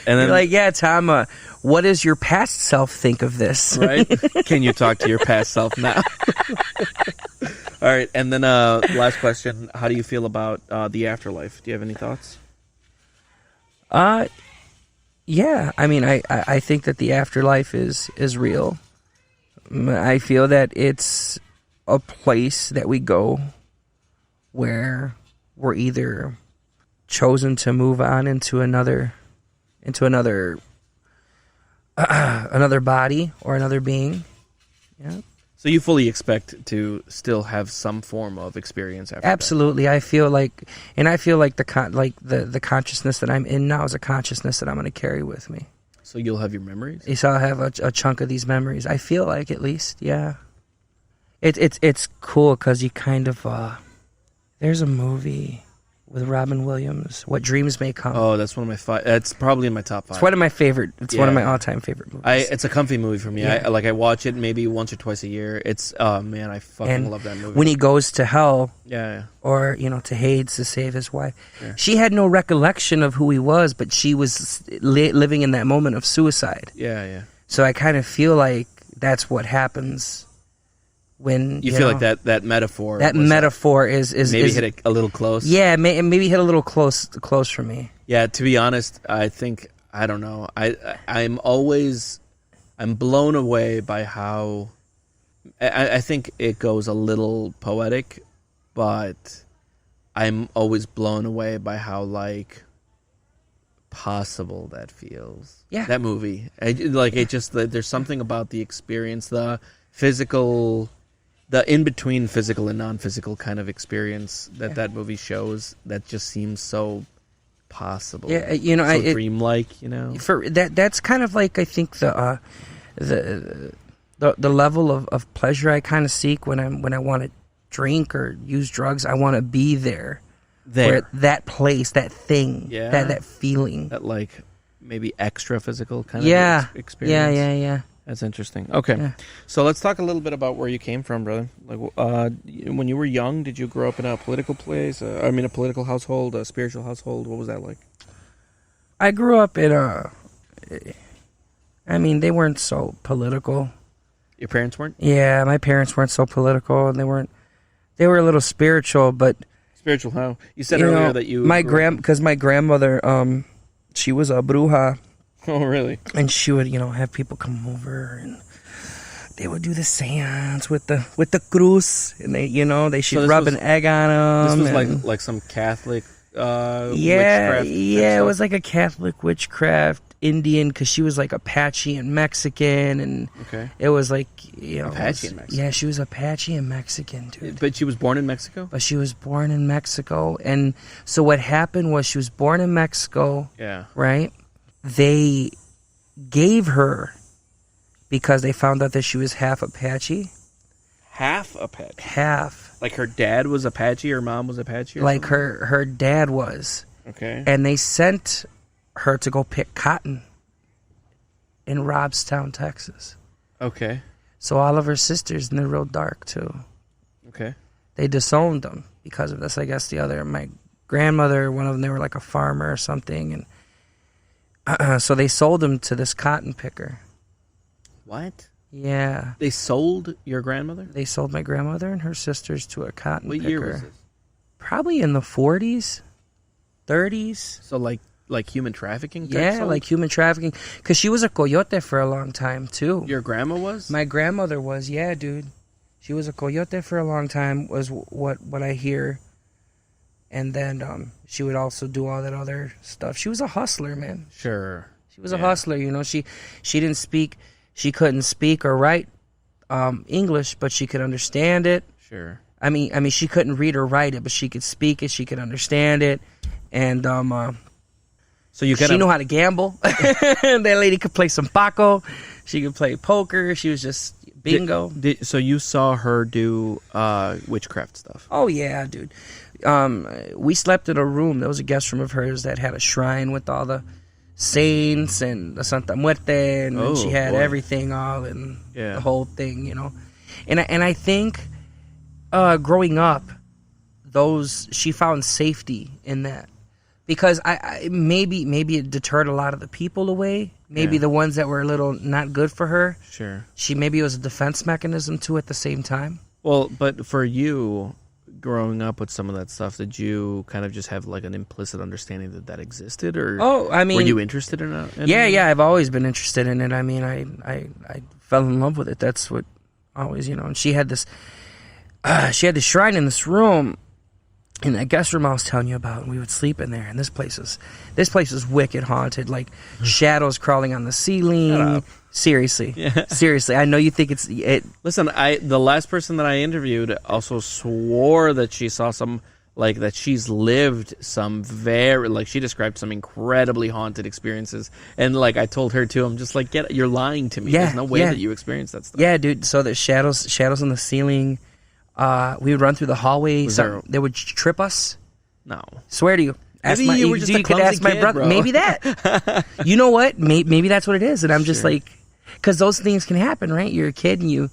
then, you're like, yeah, Tom, what does your past self think of this? Right? Can you talk to your past self now? All right, and then last question. How do you feel about the afterlife? Do you have any thoughts? Yeah, I mean, I think that the afterlife is real. I feel that it's a place that we go where we're either chosen to move on into another body or another being. Yeah. So you fully expect to still have some form of experience after Absolutely. That? I feel like the consciousness that I'm in now is a consciousness that I'm going to carry with me. So you'll have your memories? So I'll have a chunk of these memories. I feel like, at least, yeah. It's cool because you kind of there's a movie with Robin Williams, What Dreams May Come. Oh, that's one of my five. That's probably in my top 5. It's one of my favorite. It's one of my all-time favorite movies. It's a comfy movie for me. Yeah. I watch it maybe once or twice a year. It's man, I fucking love that movie. When he goes to hell, yeah. or to Hades to save his wife, she had no recollection of who he was, but she was living in that moment of suicide. Yeah. So I kind of feel like that's what happens. When you feel like that metaphor. That metaphor is maybe hit it a little close. Yeah, maybe hit a little close for me. Yeah, to be honest, I don't know. I'm blown away by how. I think it goes a little poetic, but I'm always blown away by how possible that feels. Yeah, that movie. It just there's something about the experience, the physical. The in-between physical and non-physical kind of experience that movie shows that just seems so possible. Yeah, so dreamlike. For that's kind of like I think the level of pleasure I kind of seek when I want to drink or use drugs. I want to be there, where that place, that thing, that feeling, that maybe extra physical kind of experience. Yeah. That's interesting. Okay, so let's talk a little bit about where you came from, brother. When you were young, did you grow up in a political place? A political household, a spiritual household? What was that like? I grew up in they weren't so political. Your parents weren't? Yeah, my parents weren't so political, and they were a little spiritual, but... Spiritual how? You said earlier that you... Because my grandmother, she was a bruja. Oh, really? And she would, have people come over, and they would do the seance with the cruz, and they should rub an egg on them. This was like some Catholic witchcraft. It was like a Catholic witchcraft Indian, because she was like Apache and Mexican, and it was like, Apache and Mexican. Yeah, she was Apache and Mexican, dude. But she was born in Mexico. But she was born in Mexico, and so what happened was she was born in Mexico. Yeah. Right. They gave her, because they found out that she was half Apache. Half Apache. Half. Like her dad was Apache, her mom was Apache. Like her dad was. Okay. And they sent her to go pick cotton in Robstown, Texas. Okay. So all of her sisters, and they're real dark too. Okay. They disowned them because of this. I guess my grandmother, one of them, they were like a farmer or something, and so they sold them to this cotton picker. What? Yeah. They sold your grandmother? They sold my grandmother and her sisters to a cotton picker. What year was this? Probably in the 40s, 30s. So like human trafficking? Yeah, like human trafficking. Because she was a coyote for a long time, too. Your grandma was? My grandmother was, yeah, dude. She was a coyote for a long time, was what I hear. And then she would also do all that other stuff. She was a hustler, man. Sure. She was a hustler, She didn't speak, she couldn't speak or write English, but she could understand it. Sure. I mean, she couldn't read or write it, but she could speak it, she could understand it. And so she knew how to gamble. That lady could play some Paco. She could play poker. She was just bingo. So you saw her do witchcraft stuff? Oh, yeah, dude. We slept in a room. There was a guest room of hers that had a shrine with all the saints and the Santa Muerte, and she had everything all and the whole thing, And I think growing up, she found safety in that. Because maybe it deterred a lot of the people away. Maybe the ones that were a little not good for her. Sure. Maybe it was a defense mechanism too at the same time. Well, but for you, growing up with some of that stuff, did you kind of just have like an implicit understanding that existed, or were you interested in it? Yeah, I've always been interested in it. I mean, I fell in love with it. That's what always, And she had this shrine in this room. In that guest room I was telling you about, and we would sleep in there, and this place is wicked haunted, like shadows crawling on the ceiling. Seriously. Yeah. Seriously. I know you think it's it. Listen, the last person that I interviewed also swore that she saw some, like, that she's lived some she described some incredibly haunted experiences, and like I told her too, I'm just like, you're lying to me. There's no way that you experienced that stuff. Yeah, dude. So there's shadows on the ceiling. We would run through the hallway. They would trip us. No. Swear to you. Maybe you were just a clumsy kid, brother. bro. Maybe that. You know what? Maybe that's what it is. And I'm just like, because those things can happen, right? You're a kid and you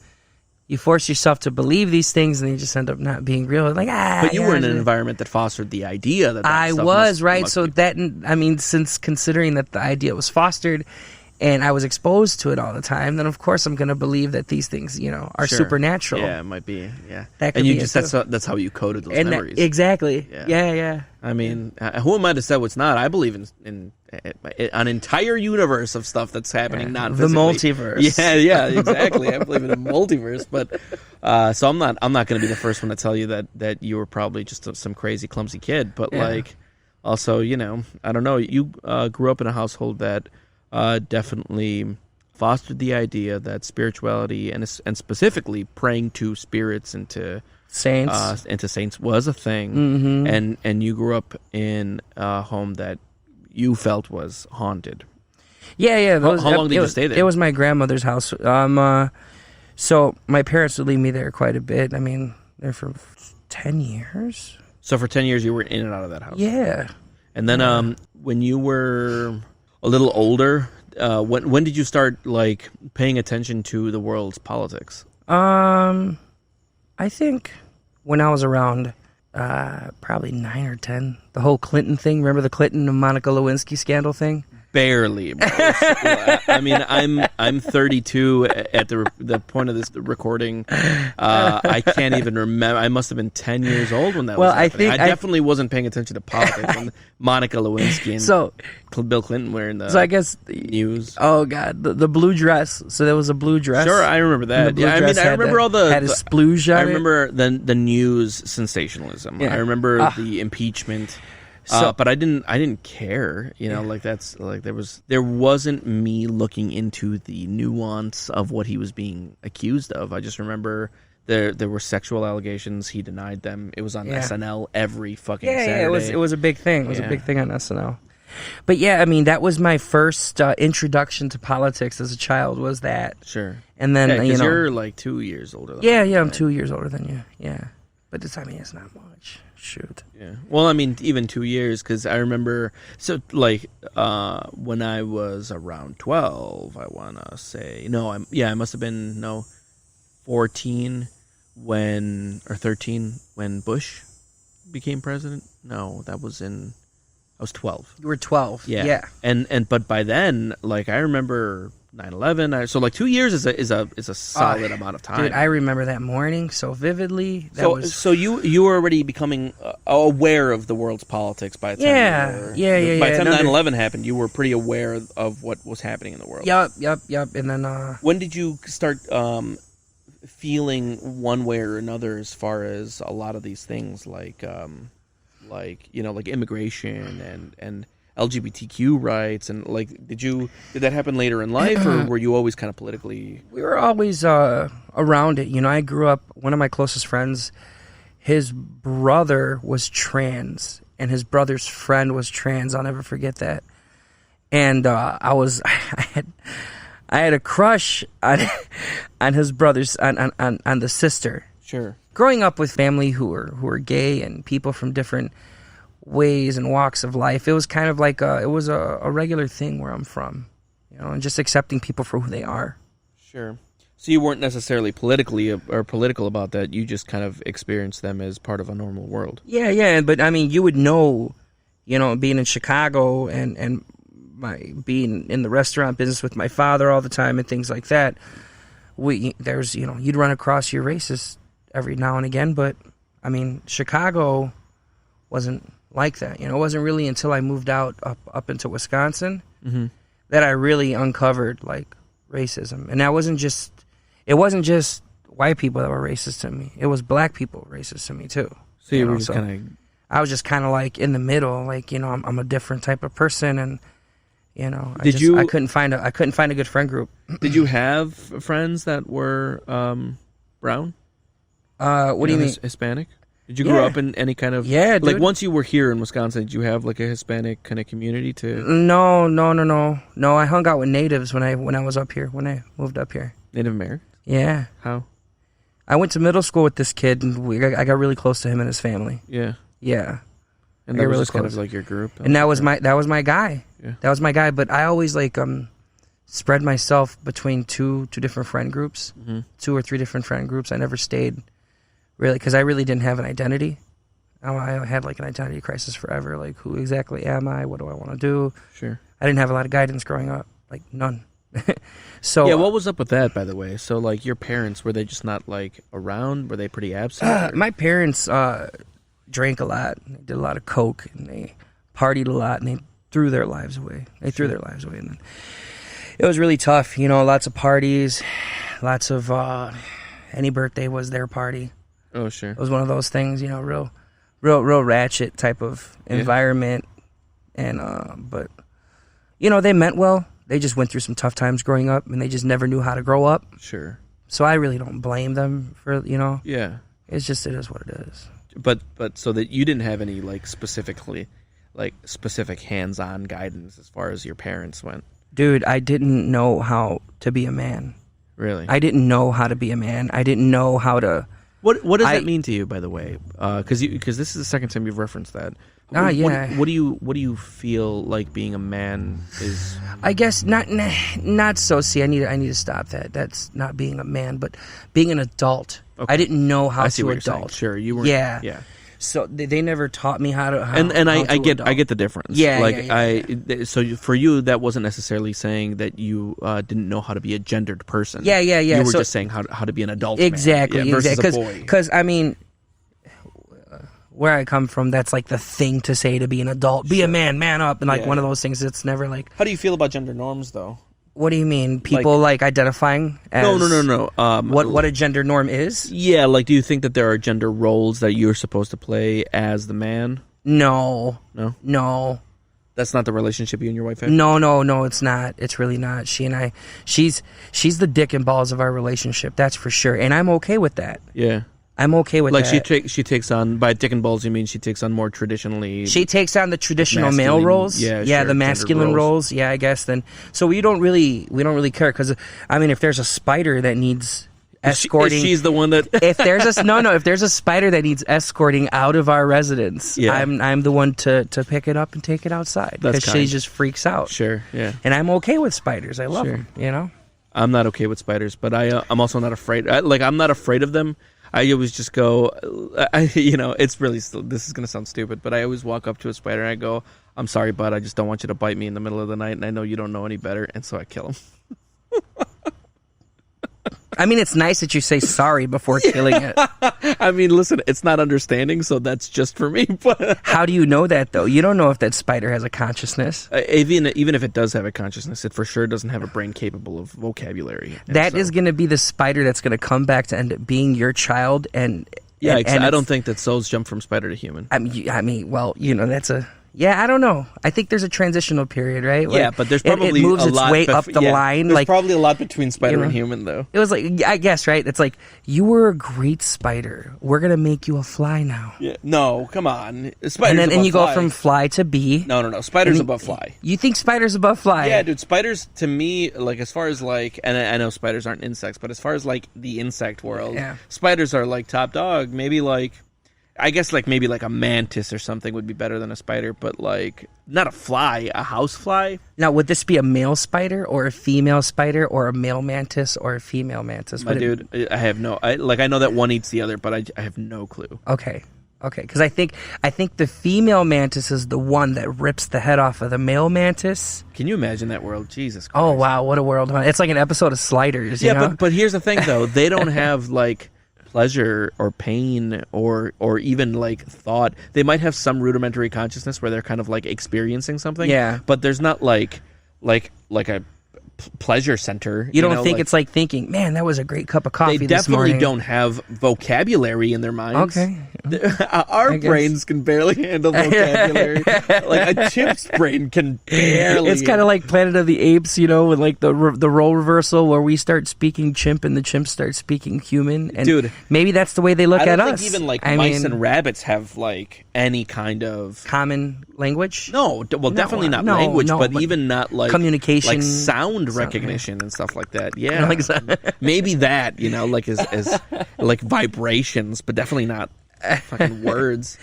force yourself to believe these things, and they just end up not being real. Like, but you were in an environment that fostered the idea that I stuff was, right? must So be. Since considering that the idea was fostered, and I was exposed to it all the time, then of course I'm going to believe that these things, are supernatural. Yeah, it might be. Yeah, that could and be that's how you coded those memories. Exactly. Yeah. I mean, who am I to say what's not? I believe in an entire universe of stuff that's happening, not the physically. multiverse. Yeah, exactly. I believe in a multiverse, but so I'm not going to be the first one to tell you that you were probably just some crazy clumsy kid, but like also, I don't know. You grew up in a household that definitely fostered the idea that spirituality and specifically praying to spirits and to saints was a thing. Mm-hmm. And you grew up in a home that you felt was haunted. Yeah. How long did you stay there? It was my grandmother's house. So my parents would leave me there quite a bit. I mean, there for 10 years. So for 10 years you were in and out of that house. Yeah. And then when you were a little older, when did you start like paying attention to the world's politics? I think when I was around probably 9 or 10. The whole Clinton thing. Remember the Clinton and Monica Lewinsky scandal thing? Barely, bro. I mean, I'm 32 at the point of this recording. I can't even remember. I must have been 10 years old when that was happening. I definitely wasn't paying attention to politics when Monica Lewinsky and Bill Clinton were in the news. Oh, God. The blue dress. So there was a blue dress. Sure, I remember that. Yeah, I mean, I remember had a splooge on it. I remember the news sensationalism. Yeah. I remember the impeachment. But I didn't care, like that's like there wasn't me looking into the nuance of what he was being accused of. I just remember there were sexual allegations. He denied them. It was on SNL every fucking Saturday. It was a big thing. It was a big thing on SNL. But yeah, I mean, that was my first introduction to politics as a child, was that. Sure. And then, because you're like 2 years older than me. Yeah, I'm 2 years older than you. Yeah. But it's not much. Shoot. Yeah. Well, I mean, even 2 years, because I remember, when I was around 12, I want to say, I must have been, 14 or 13 when Bush became president. No, I was 12. You were 12. Yeah. But by then, like, I remember 9/11. So like 2 years is a solid amount of time. Dude, I remember that morning so vividly. So you were already becoming aware of the world's politics by the time. By the time 9/11 happened, you were pretty aware of what was happening in the world. Yep. And then when did you start feeling one way or another as far as a lot of these things, like immigration and LGBTQ rights, and like did that happen later in life, or were you always kind of politically? We were always around it. I grew up, one of my closest friends, his brother was trans, and his brother's friend was trans. I'll never forget that. And I had a crush on his brother's on the sister. Sure. Growing up with family who were gay and people from different ways and walks of life, it was kind of like it was a regular thing where I'm from, and just accepting people for who they are. Sure. So you weren't necessarily political about that. You just kind of experienced them as part of a normal world. Yeah. But I mean, you would know, being in Chicago and being in the restaurant business with my father all the time and things like that. You'd run across your racist every now and again, but I mean, Chicago wasn't like that. It wasn't really until I moved out up into Wisconsin that I really uncovered like racism. And it wasn't just white people that were racist to me. It was black people racist to me too. So you were just I was just kind of like in the middle, like, I'm a different type of person, and I couldn't find a good friend group. Did you have friends that were brown? What do you mean? Hispanic? Did you grow up in any kind of... Yeah, dude. Like, once you were here in Wisconsin, did you have, like, a Hispanic kind of community too? No. I hung out with natives when I was up here, when I moved up here. Native American? Yeah. How? I went to middle school with this kid, and I got really close to him and his family. Yeah. Yeah. And that was really kind of like your group? And that was my guy. Yeah. That was my guy, but I always, like, spread myself between two different friend groups, 2 or 3 different friend groups. I never stayed... Really, because I really didn't have an identity. I had like an identity crisis forever. Like, who exactly am I? What do I want to do? Sure. I didn't have a lot of guidance growing up. Like, none. So yeah, what was up with that, by the way? So, like, your parents, were they just not, like, around? Were they pretty absent? My parents drank a lot. They did a lot of coke, and they partied a lot, and they threw their lives away. And then it was really tough. Lots of parties, lots of... any birthday was their party. Oh, sure. It was one of those things, real ratchet type of environment. And, but, they meant well. They just went through some tough times growing up, and they just never knew how to grow up. Sure. So I really don't blame them for, Yeah. It's just, it is what it is. But so that you didn't have any, like, specific hands-on guidance as far as your parents went? Dude, I didn't know how to be a man. Really? I didn't know how to be a man. I didn't know how to... What does that mean to you, by the way? Because this is the second time you've referenced that. Yeah. What do you feel like being a man is? I guess not so. See, I need to stop that. That's not being a man, but being an adult. Okay. I didn't know how to adult. Sure, you were. Yeah. So they never taught me how to. I get the difference. Yeah. So for you, that wasn't necessarily saying that you didn't know how to be a gendered person. Yeah. You were just saying how to be an adult. Exactly. Man. Yeah, versus a boy. Because I mean, where I come from, that's like the thing to say to be an adult. Be a man up, and like one of those things. It's never like. How do you feel about gender norms, though? What do you mean? People like identifying as... No. What a gender norm is? Yeah, like, do you think that there are gender roles that you're supposed to play as the man? No. No? No. That's not the relationship you and your wife have? No, it's not. It's really not. She and I, she's the dick and balls of our relationship. That's for sure. And I'm okay with that. Yeah. I'm okay with like that. she takes on, by dick and balls you mean she takes on more traditionally... She takes on the traditional male roles. Yeah, the masculine roles. Yeah, I guess then. So we don't really care because, I mean, if there's a spider that needs escorting... She's the one that... if there's a spider that needs escorting out of our residence, I'm the one to pick it up and take it outside because she just freaks out. Sure, yeah. And I'm okay with spiders. I love them, you know? I'm not okay with spiders, but I'm also not afraid. I'm not afraid of them. I always just go, it's really, this is going to sound stupid, but I always walk up to a spider and I go, I'm sorry, bud, I just don't want you to bite me in the middle of the night, and I know you don't know any better, and so I kill him. I mean, it's nice that you say sorry before killing it. I mean, listen, it's not understanding, so that's just for me. But how do you know that, though? You don't know if that spider has a consciousness. Even if it does have a consciousness, it for sure doesn't have a brain capable of vocabulary. That is going to be the spider that's going to come back to end up being your child. And I don't think that souls jump from spider to human. I mean, well, that's a... Yeah, I don't know. I think there's a transitional period, right? Yeah, but there's probably it moves its way up the line. There's probably a lot between spider and human, though. It was like, I guess, right? It's like, you were a great spider. We're gonna make you a fly now. Yeah. No, come on. Spiders and you go from fly to bee. No. Spiders above fly. You think spiders above fly? Yeah, dude. Spiders, to me, like as far as like, and I know spiders aren't insects, but as far as like the insect world, spiders are like top dog. Maybe like. I guess maybe a mantis or something would be better than a spider, but not a fly, a house fly. Now, would this be a male spider or a female spider or a male mantis or a female mantis? I have no. I know that one eats the other, but I have no clue. Okay, because I think the female mantis is the one that rips the head off of the male mantis. Can you imagine that world? Jesus Christ. Oh wow, what a world! Huh? It's like an episode of Sliders. You know? But here's the thing though, they don't have pleasure or pain or even thought. They might have some rudimentary consciousness where they're kind of experiencing something. Yeah. But there's not like a pleasure center. You don't think it's like thinking, man, that was a great cup of coffee this morning. They definitely don't have vocabulary in their minds. Okay. Our brains can barely handle vocabulary. A chimp's brain can barely. It's kind of like Planet of the Apes, with the role reversal where we start speaking chimp and the chimps start speaking human. And dude, maybe that's the way they look at us. I don't think even mice and rabbits have any kind of common language. No, definitely not language, but even not communication, sound recognition and stuff like that. Yeah, maybe that as vibrations, but definitely not fucking words.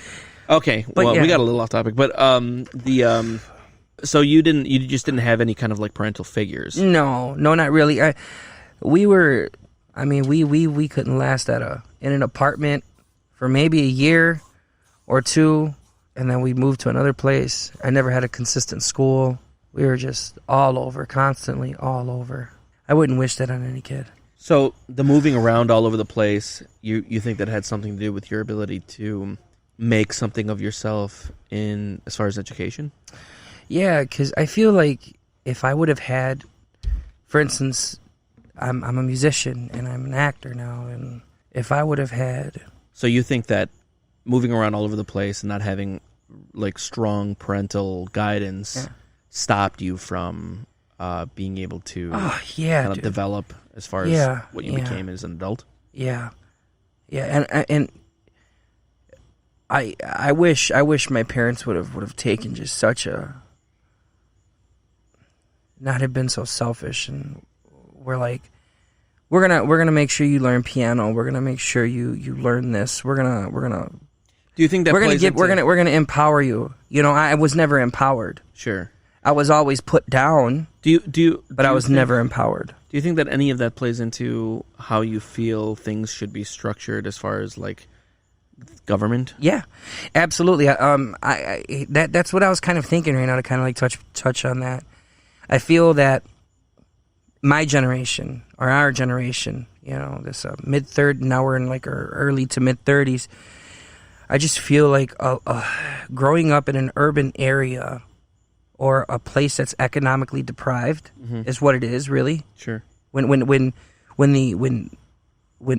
Okay, we got a little off topic, but so you just didn't have any kind of parental figures. No, not really. We couldn't last in an apartment for maybe a year or two, and then we moved to another place. I never had a consistent school. We were just all over, constantly all over. I wouldn't wish that on any kid. So the moving around all over the place, you think that had something to do with your ability to make something of yourself as far as education? Yeah, because I feel like if I would have had, for instance, I'm a musician and I'm an actor now, and if I would have had... So you think that moving around all over the place and not having strong parental guidance stopped you from being able to kind of develop as far as what you became as an adult? Yeah, and I wish my parents would have taken just such a, not have been so selfish, and we're gonna make sure you learn piano. We're gonna make sure you learn this. We're gonna. Do you think that we're gonna empower you? I was never empowered. Sure. I was always put down. But I was never empowered. Do you think that any of that plays into how you feel things should be structured as far as government? Yeah, absolutely. That's what I was kind of thinking right now, to kind of touch on that. I feel that my generation or our generation, this mid-30s, now we're in our early to mid-30s. I just feel like growing up in an urban area or a place that's economically deprived is what it is, really. Sure. When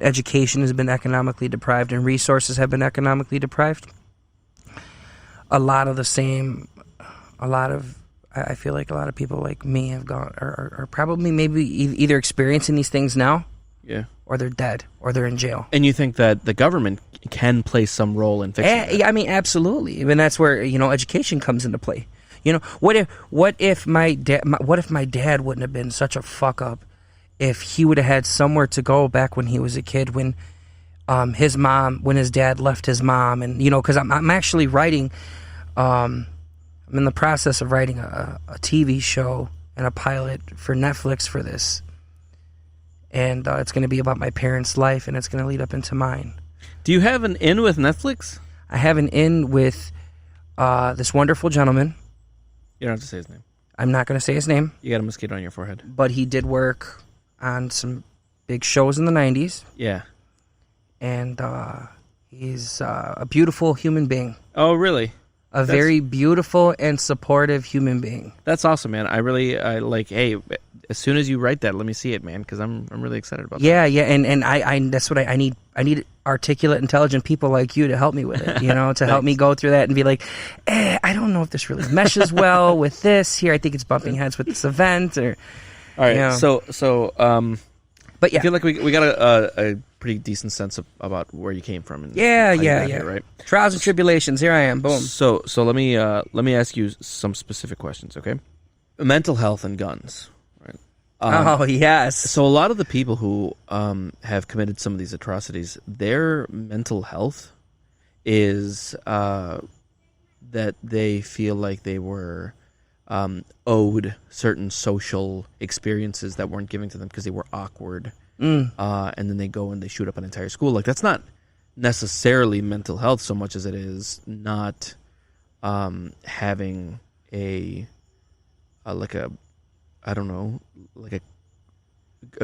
education has been economically deprived and resources have been economically deprived, a lot of the same, I feel like a lot of people like me have gone, are probably maybe either experiencing these things now, Yeah. or they're dead, or they're in jail. And you think that the government can play some role in fixing that? Yeah, I mean, absolutely. I mean, that's where, education comes into play. What if my dad wouldn't have been such a fuck up if he would have had somewhere to go back when he was a kid, when his dad left his mom, and because I'm actually writing, I'm in the process of writing a TV show and a pilot for Netflix for this, and it's going to be about my parents' life, and it's going to lead up into mine. Do you have an in with Netflix? I have an in with this wonderful gentleman. You don't have to say his name. I'm not going to say his name. You got a mosquito on your forehead. But he did work on some big shows in the 90s. Yeah. And he's a beautiful human being. Oh, really? Very beautiful and supportive human being. That's awesome, man. I like, hey, as soon as you write that, let me see it, man, because I'm really excited about that. Yeah, and I that's what I need. I need articulate, intelligent people like you to help me with it, to help me go through that and be like, I don't know if this really meshes well with this here. I think it's bumping heads with this event. Or, all right, but yeah, I feel like we got a pretty decent sense about where you came from. And yeah, here, right? Trials and tribulations. Here I am. Boom. So let me ask you some specific questions, okay? Mental health and guns. Oh, yes. So a lot of the people who have committed some of these atrocities, their mental health is that they feel like they were owed certain social experiences that weren't given to them because they were awkward. And then they go and they shoot up an entire school. Like, that's not necessarily mental health so much as it is not having a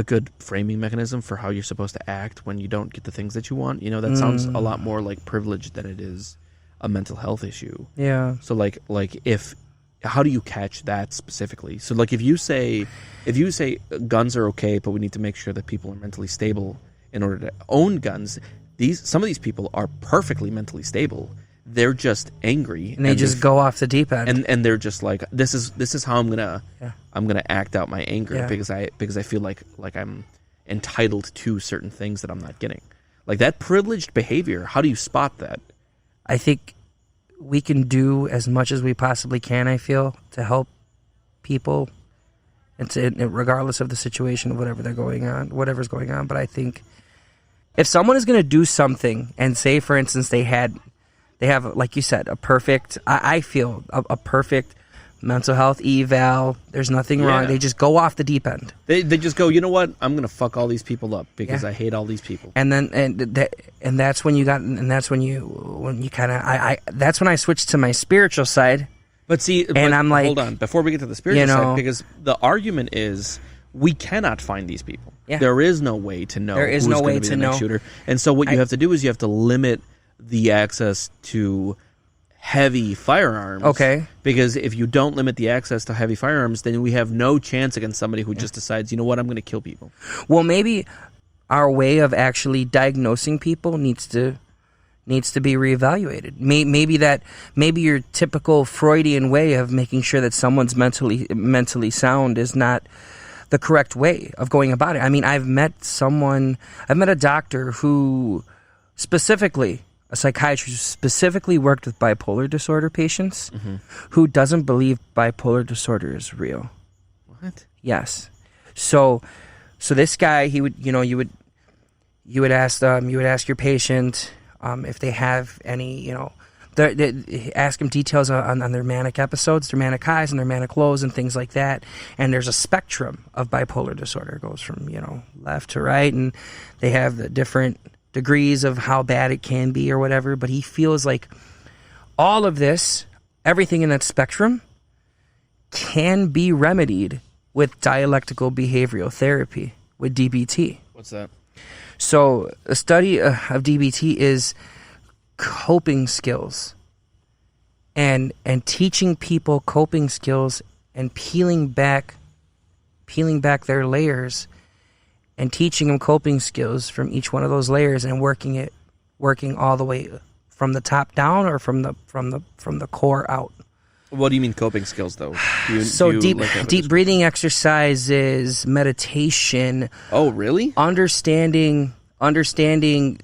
good framing mechanism for how you're supposed to act when you don't get the things that you want. That sounds a lot more like privilege than it is a mental health issue. Yeah. So how do you catch that specifically? So like if you say guns are okay, but we need to make sure that people are mentally stable in order to own guns, some of these people are perfectly mentally stable. They're just angry, and they just go off the deep end, and they're just like, this is how I'm gonna act out my anger because I feel like I'm entitled to certain things that I'm not getting. Like that privileged behavior. How do you spot that? I think we can do as much as we possibly can. I feel to help people, and regardless of the situation of whatever's going on. But I think if someone is going to do something, and say for instance they have, like you said, I feel a perfect mental health eval. There's nothing wrong. They just go off the deep end. They just go, you know what? I'm going to fuck all these people up because I hate all these people. And then that's when that's when I switched to my spiritual side. But see, I'm like, hold on, before we get to the spiritual side, because the argument is we cannot find these people. Yeah. There is no way to know. There is no way to know. Shooter. And so what you have to do is you have to limit the access to heavy firearms. Okay. Because if you don't limit the access to heavy firearms, then we have no chance against somebody who just decides, you know what, I'm going to kill people. Well, maybe our way of actually diagnosing people needs to be reevaluated. Maybe your typical Freudian way of making sure that someone's mentally sound is not the correct way of going about it. I mean, I've met a doctor who a psychiatrist who specifically worked with bipolar disorder patients, who doesn't believe bipolar disorder is real. What? Yes. So this guy, you would ask your patient if they have any, ask them details on their manic episodes, their manic highs and their manic lows and things like that. And there's a spectrum of bipolar disorder. It goes from, left to right, and they have the different degrees of how bad it can be or whatever. But he feels like all of this, everything in that spectrum, can be remedied with dialectical behavioral therapy, with DBT. What's that? So a study of DBT is coping skills and teaching people coping skills and peeling back their layers and teaching them coping skills from each one of those layers and working all the way from the top down or from the core out. What do you mean coping skills, though? Deep breathing exercises, meditation. Oh, really? Understanding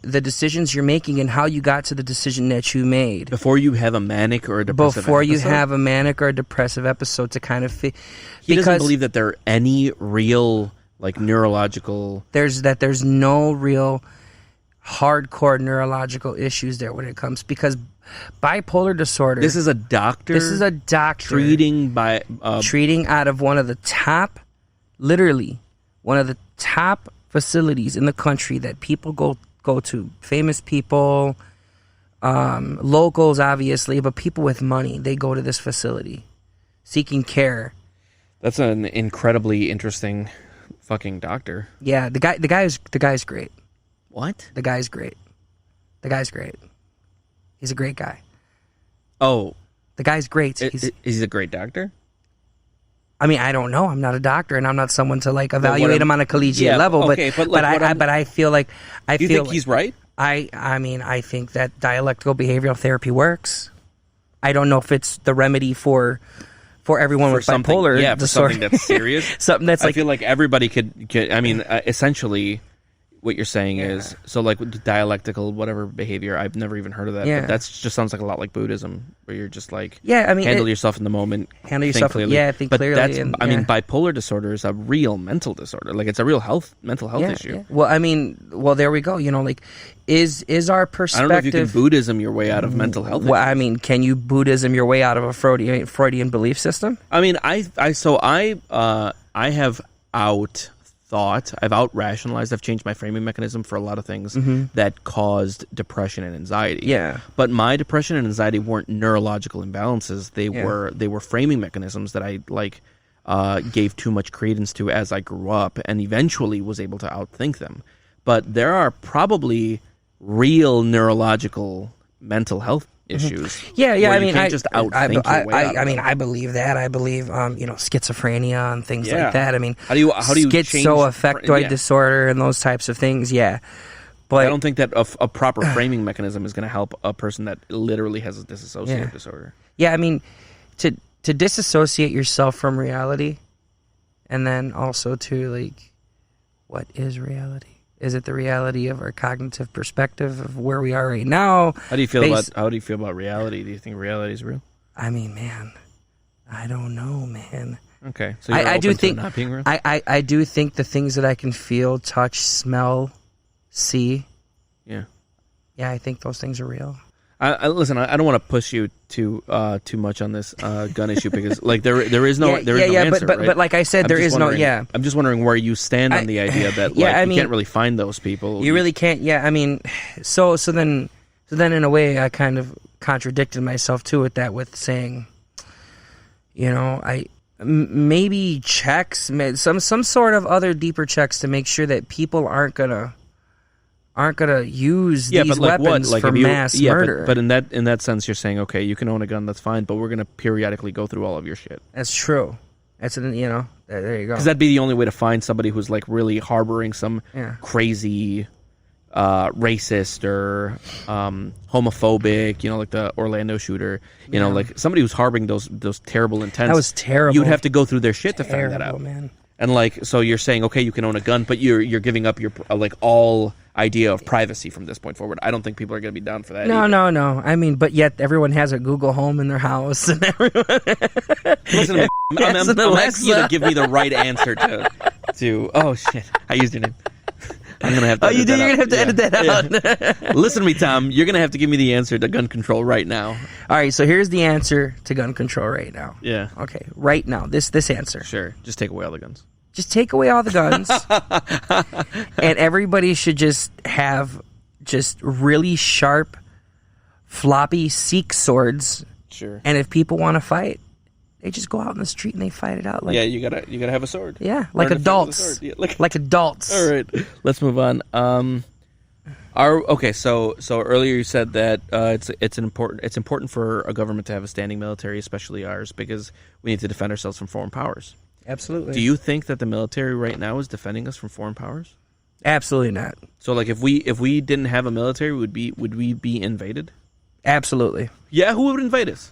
the decisions you're making and how you got to the decision that you made. Before you have a manic or a depressive Before episode? you have a manic or a depressive episode to kind of... He doesn't believe that there are any real, like, neurological... There's no real hardcore neurological issues there when it comes... Because bipolar disorder... This is a doctor... Treating out of one of the top... Literally, one of the top... facilities in the country that people go to. Famous people, locals, obviously, but people with money, they go to this facility seeking care. That's an incredibly interesting fucking doctor. Yeah, the guy's great. What? The guy's great. He's a great guy. Oh. The guy's great. Is he a great doctor? I mean, I don't know. I'm not a doctor, and I'm not someone to like evaluate him on a collegiate level. Okay, but I feel like do you think he's right? I mean, I think that dialectical behavioral therapy works. I don't know if it's the remedy for everyone with bipolar disorder. For something that's serious. Something that's like... I feel like everybody could I mean, essentially... What you're saying is, so like with dialectical whatever behavior, I've never even heard of that. Yeah. But that just sounds like a lot like Buddhism, where you're just like, handle yourself in the moment, handle yourself clearly. Think clearly. I mean, bipolar disorder is a real mental disorder. Like it's a real mental health issue. Yeah. Well, I mean, there we go. You know, like is our perspective? I don't know if you can Buddhism your way out of mental health. Well, I mean, can you Buddhism your way out of a Freudian belief system? I mean, I have out-rationalized, I've changed my framing mechanism for a lot of things that caused depression and anxiety. Yeah. But my depression and anxiety weren't neurological imbalances. They were framing mechanisms that I gave too much credence to as I grew up and eventually was able to outthink them. But there are probably real neurological mental health issues. Yeah. I mean, you can't just outthink your way out of I believe that. I believe, schizophrenia and things like that. I mean, how do you schizoaffectoid disorder and those types of things. Yeah, but I don't think that a proper framing mechanism is going to help a person that literally has a dissociative disorder. Yeah, I mean, to disassociate yourself from reality, and then also to like, what is reality? Is it the reality of our cognitive perspective of where we are right now? How do you feel about reality? Do you think reality is real? I mean, man, I don't know, man. Okay, so I do think not being real. I do think the things that I can feel, touch, smell, see. Yeah, I think those things are real. Listen, I don't want to push you too much on this gun issue because like there is no answer. But like I said, there is no. Yeah, I'm just wondering where you stand on the idea that you can't really find those people. You really can't. Yeah, I mean, so then in a way, I kind of contradicted myself too with saying, maybe checks, some sort of other deeper checks to make sure that people aren't gonna use these weapons for mass murder. But in that sense, you're saying, okay, you can own a gun, that's fine, but we're going to periodically go through all of your shit. That's true. There you go. Because that'd be the only way to find somebody who's like really harboring some crazy racist or homophobic, like the Orlando shooter, like somebody who's harboring those terrible intents. That was terrible. You'd have to go through their shit to find that out, man. And so you're saying, okay, you can own a gun, but you're giving up your all idea of privacy from this point forward. I don't think people are going to be down for that. No. I mean, but yet everyone has a Google Home in their house, and everyone. Listen, I'm asking you to give me the right answer to. Oh shit! I used your name. I'm gonna have to. You're gonna have to edit that out. Listen to me, Tom. You're gonna have to give me the answer to gun control right now. All right. So here's the answer to gun control right now. Yeah. Okay. Right now, this answer. Sure. Just take away all the guns. Just take away all the guns, and everybody should just have really sharp, floppy Sikh swords. Sure. And if people want to fight, they just go out in the street and they fight it out. Like, you gotta have a sword. Yeah, like adults. Like adults. All right, let's move on. So earlier you said that it's important for a government to have a standing military, especially ours, because we need to defend ourselves from foreign powers. Absolutely. Do you think that the military right now is defending us from foreign powers? Absolutely not. So, like, if we didn't have a military, would we be invaded? Absolutely. Yeah, who would invade us?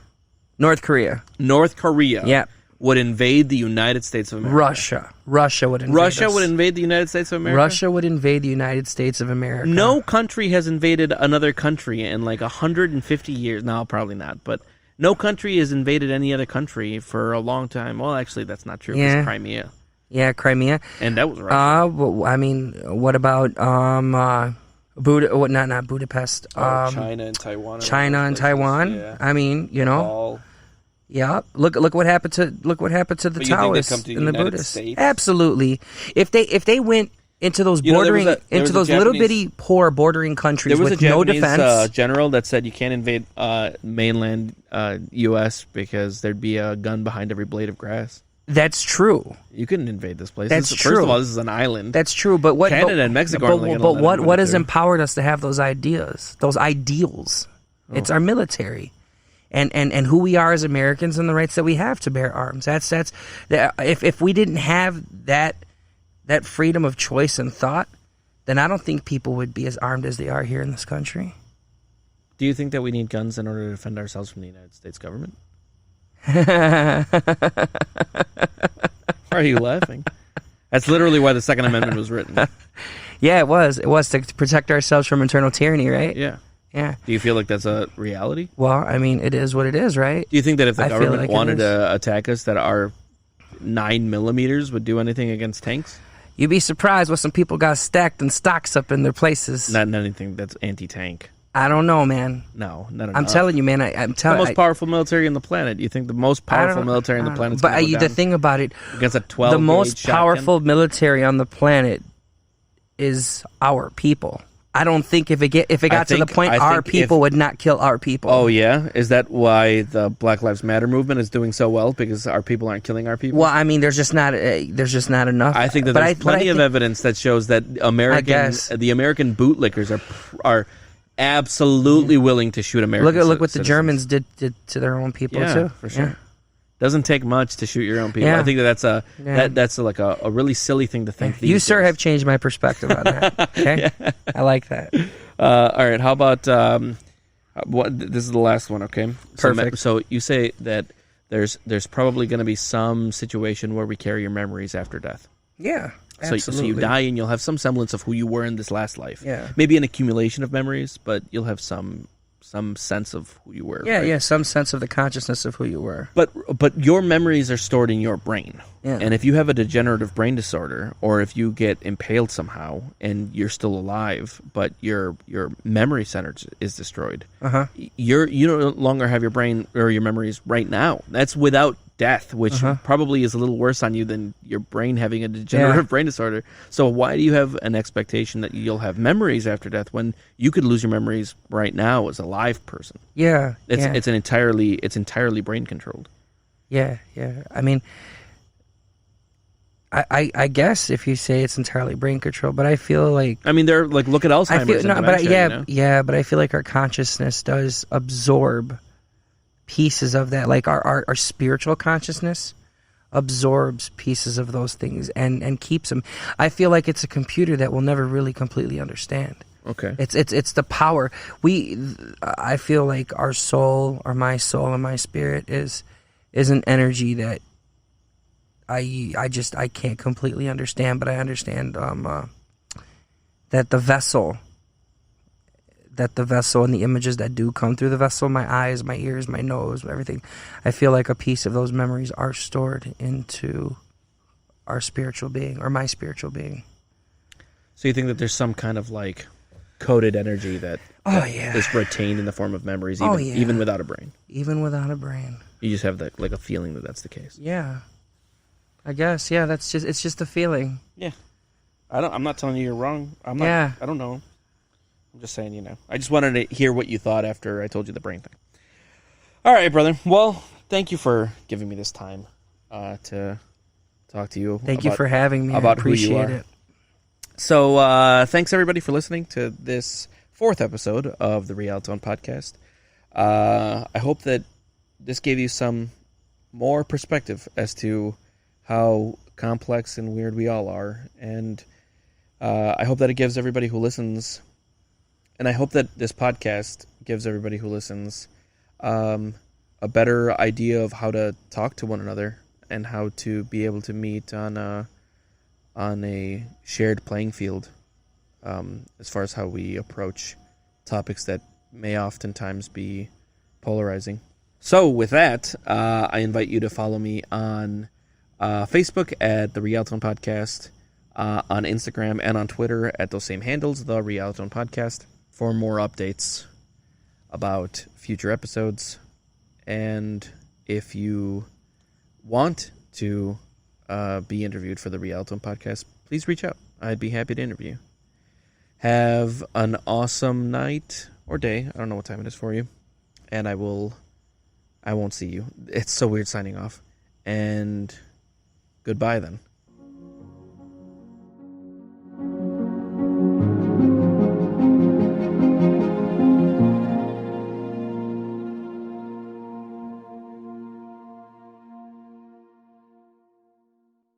North Korea. North Korea. Yeah. Would invade the United States of America. Russia would invade Russia us. would invade the United States of America? Russia would invade the United States of America. No country has invaded another country in like 150 years. No, probably not. But no country has invaded any other country for a long time. Well, actually, that's not true. Yeah. It's Crimea. Yeah, Crimea. And that was Russia. Well, I mean, what about not Budapest? China and Taiwan. China and Taiwan. Yeah. I mean, you know. All. Yeah, look what happened to the But you think they come Taoists to the and the United Buddhists. States? Absolutely. If they went into those bordering into those little bitty poor bordering countries There was with a no Japanese defense. general that said you can't invade mainland U.S. because there'd be a gun behind every blade of grass. That's true. You couldn't invade this place. That's First true. of all, this is an island. That's true. But what Canada and Mexico aren't gonna let what anyone has through. empowered us to have those ideas, those ideals? It's our military. And who we are as Americans and the rights that we have to bear arms. That's if we didn't have that freedom of choice and thought, then I don't think people would be as armed as they are here in this country. Do you think that we need guns in order to defend ourselves from the United States government? Why are you laughing? That's literally why the Second Amendment was written. Yeah, it was. It was to protect ourselves from internal tyranny, right? Yeah. Yeah. Do you feel like that's a reality? Well, I mean, it is what it is, right? Do you think that if the I feel government like it wanted is. to attack us, that our 9mm would do anything against tanks? You'd be surprised what some people got stacked in stocks up in their places. Not anything that's anti-tank. I don't know, man. No, not enough. I'm telling you, man. I'm The telling most powerful military on the planet. You think the most powerful military on the planet is But going to go the down thing about it, against a 12 the most powerful military on the planet is our people. I don't think if it got to the point our people would not kill our people. Oh yeah, is that why the Black Lives Matter movement is doing so well, because our people aren't killing our people? Well, I mean, there's just not enough. I think that there's plenty of evidence that shows that the American bootlickers are absolutely willing to shoot Americans. Look what the Germans did to their own people too. For sure. Yeah. Doesn't take much to shoot your own people. Yeah. I think that's like a really silly thing to think. You, sir, have changed my perspective on that. Okay, I like that. All right, how about this is the last one? Okay, Perfect. So you say that there's probably going to be some situation where we carry your memories after death. Yeah. So you die and you'll have some semblance of who you were in this last life. Yeah. Maybe an accumulation of memories, but you'll have some sense of who you were. Yeah, right? yeah, some sense of the consciousness of who you were. But your memories are stored in your brain. Yeah. And if you have a degenerative brain disorder, or if you get impaled somehow and you're still alive, but your memory center is destroyed, you no longer have your brain or your memories right now. That's without death, which probably is a little worse on you than your brain having a degenerative brain disorder. So why do you have an expectation that you'll have memories after death when you could lose your memories right now as a live person? Yeah, it's entirely brain controlled. Yeah, yeah. I mean, I guess if you say it's entirely brain controlled, but I feel like they're like, look at Alzheimer's. But I feel like our consciousness does absorb pieces of that, like our spiritual consciousness absorbs pieces of those things and keeps them. I feel like it's a computer that we'll never really completely understand. Okay. It's the power. I feel like our soul, or my soul and my spirit is an energy that I can't completely understand, but I understand that the vessel and the images that do come through the vessel, my eyes, my ears, my nose, everything, I feel like a piece of those memories are stored into our spiritual being, or my spiritual being. So you think that there's some kind of like coded energy that is retained in the form of memories, even without a brain? Even without a brain. You just have that, like, a feeling that that's the case. Yeah. I guess, yeah, it's just a feeling. Yeah. I'm not telling you you're wrong. I don't know. I'm just saying, I just wanted to hear what you thought after I told you the brain thing. All right, brother. Well, thank you for giving me this time to talk to you. Thank you for having me. About I appreciate who you are. it. So, thanks everybody for listening to this 4th episode of the Real Tone Podcast. I hope that this gave you some more perspective as to how complex and weird we all are, and I hope that it gives everybody who listens, and I hope that this podcast gives everybody who listens a better idea of how to talk to one another and how to be able to meet on a shared playing field as far as how we approach topics that may oftentimes be polarizing. So with that, I invite you to follow me on Facebook at the Rialtone Podcast, on Instagram and on Twitter at those same handles, the Rialtone Podcast, for more updates about future episodes. And if you want to be interviewed for the Rialtone Podcast, please reach out. I'd be happy to interview. Have an awesome night or day. I don't know what time it is for you. And I won't see you. It's so weird signing off. And goodbye then.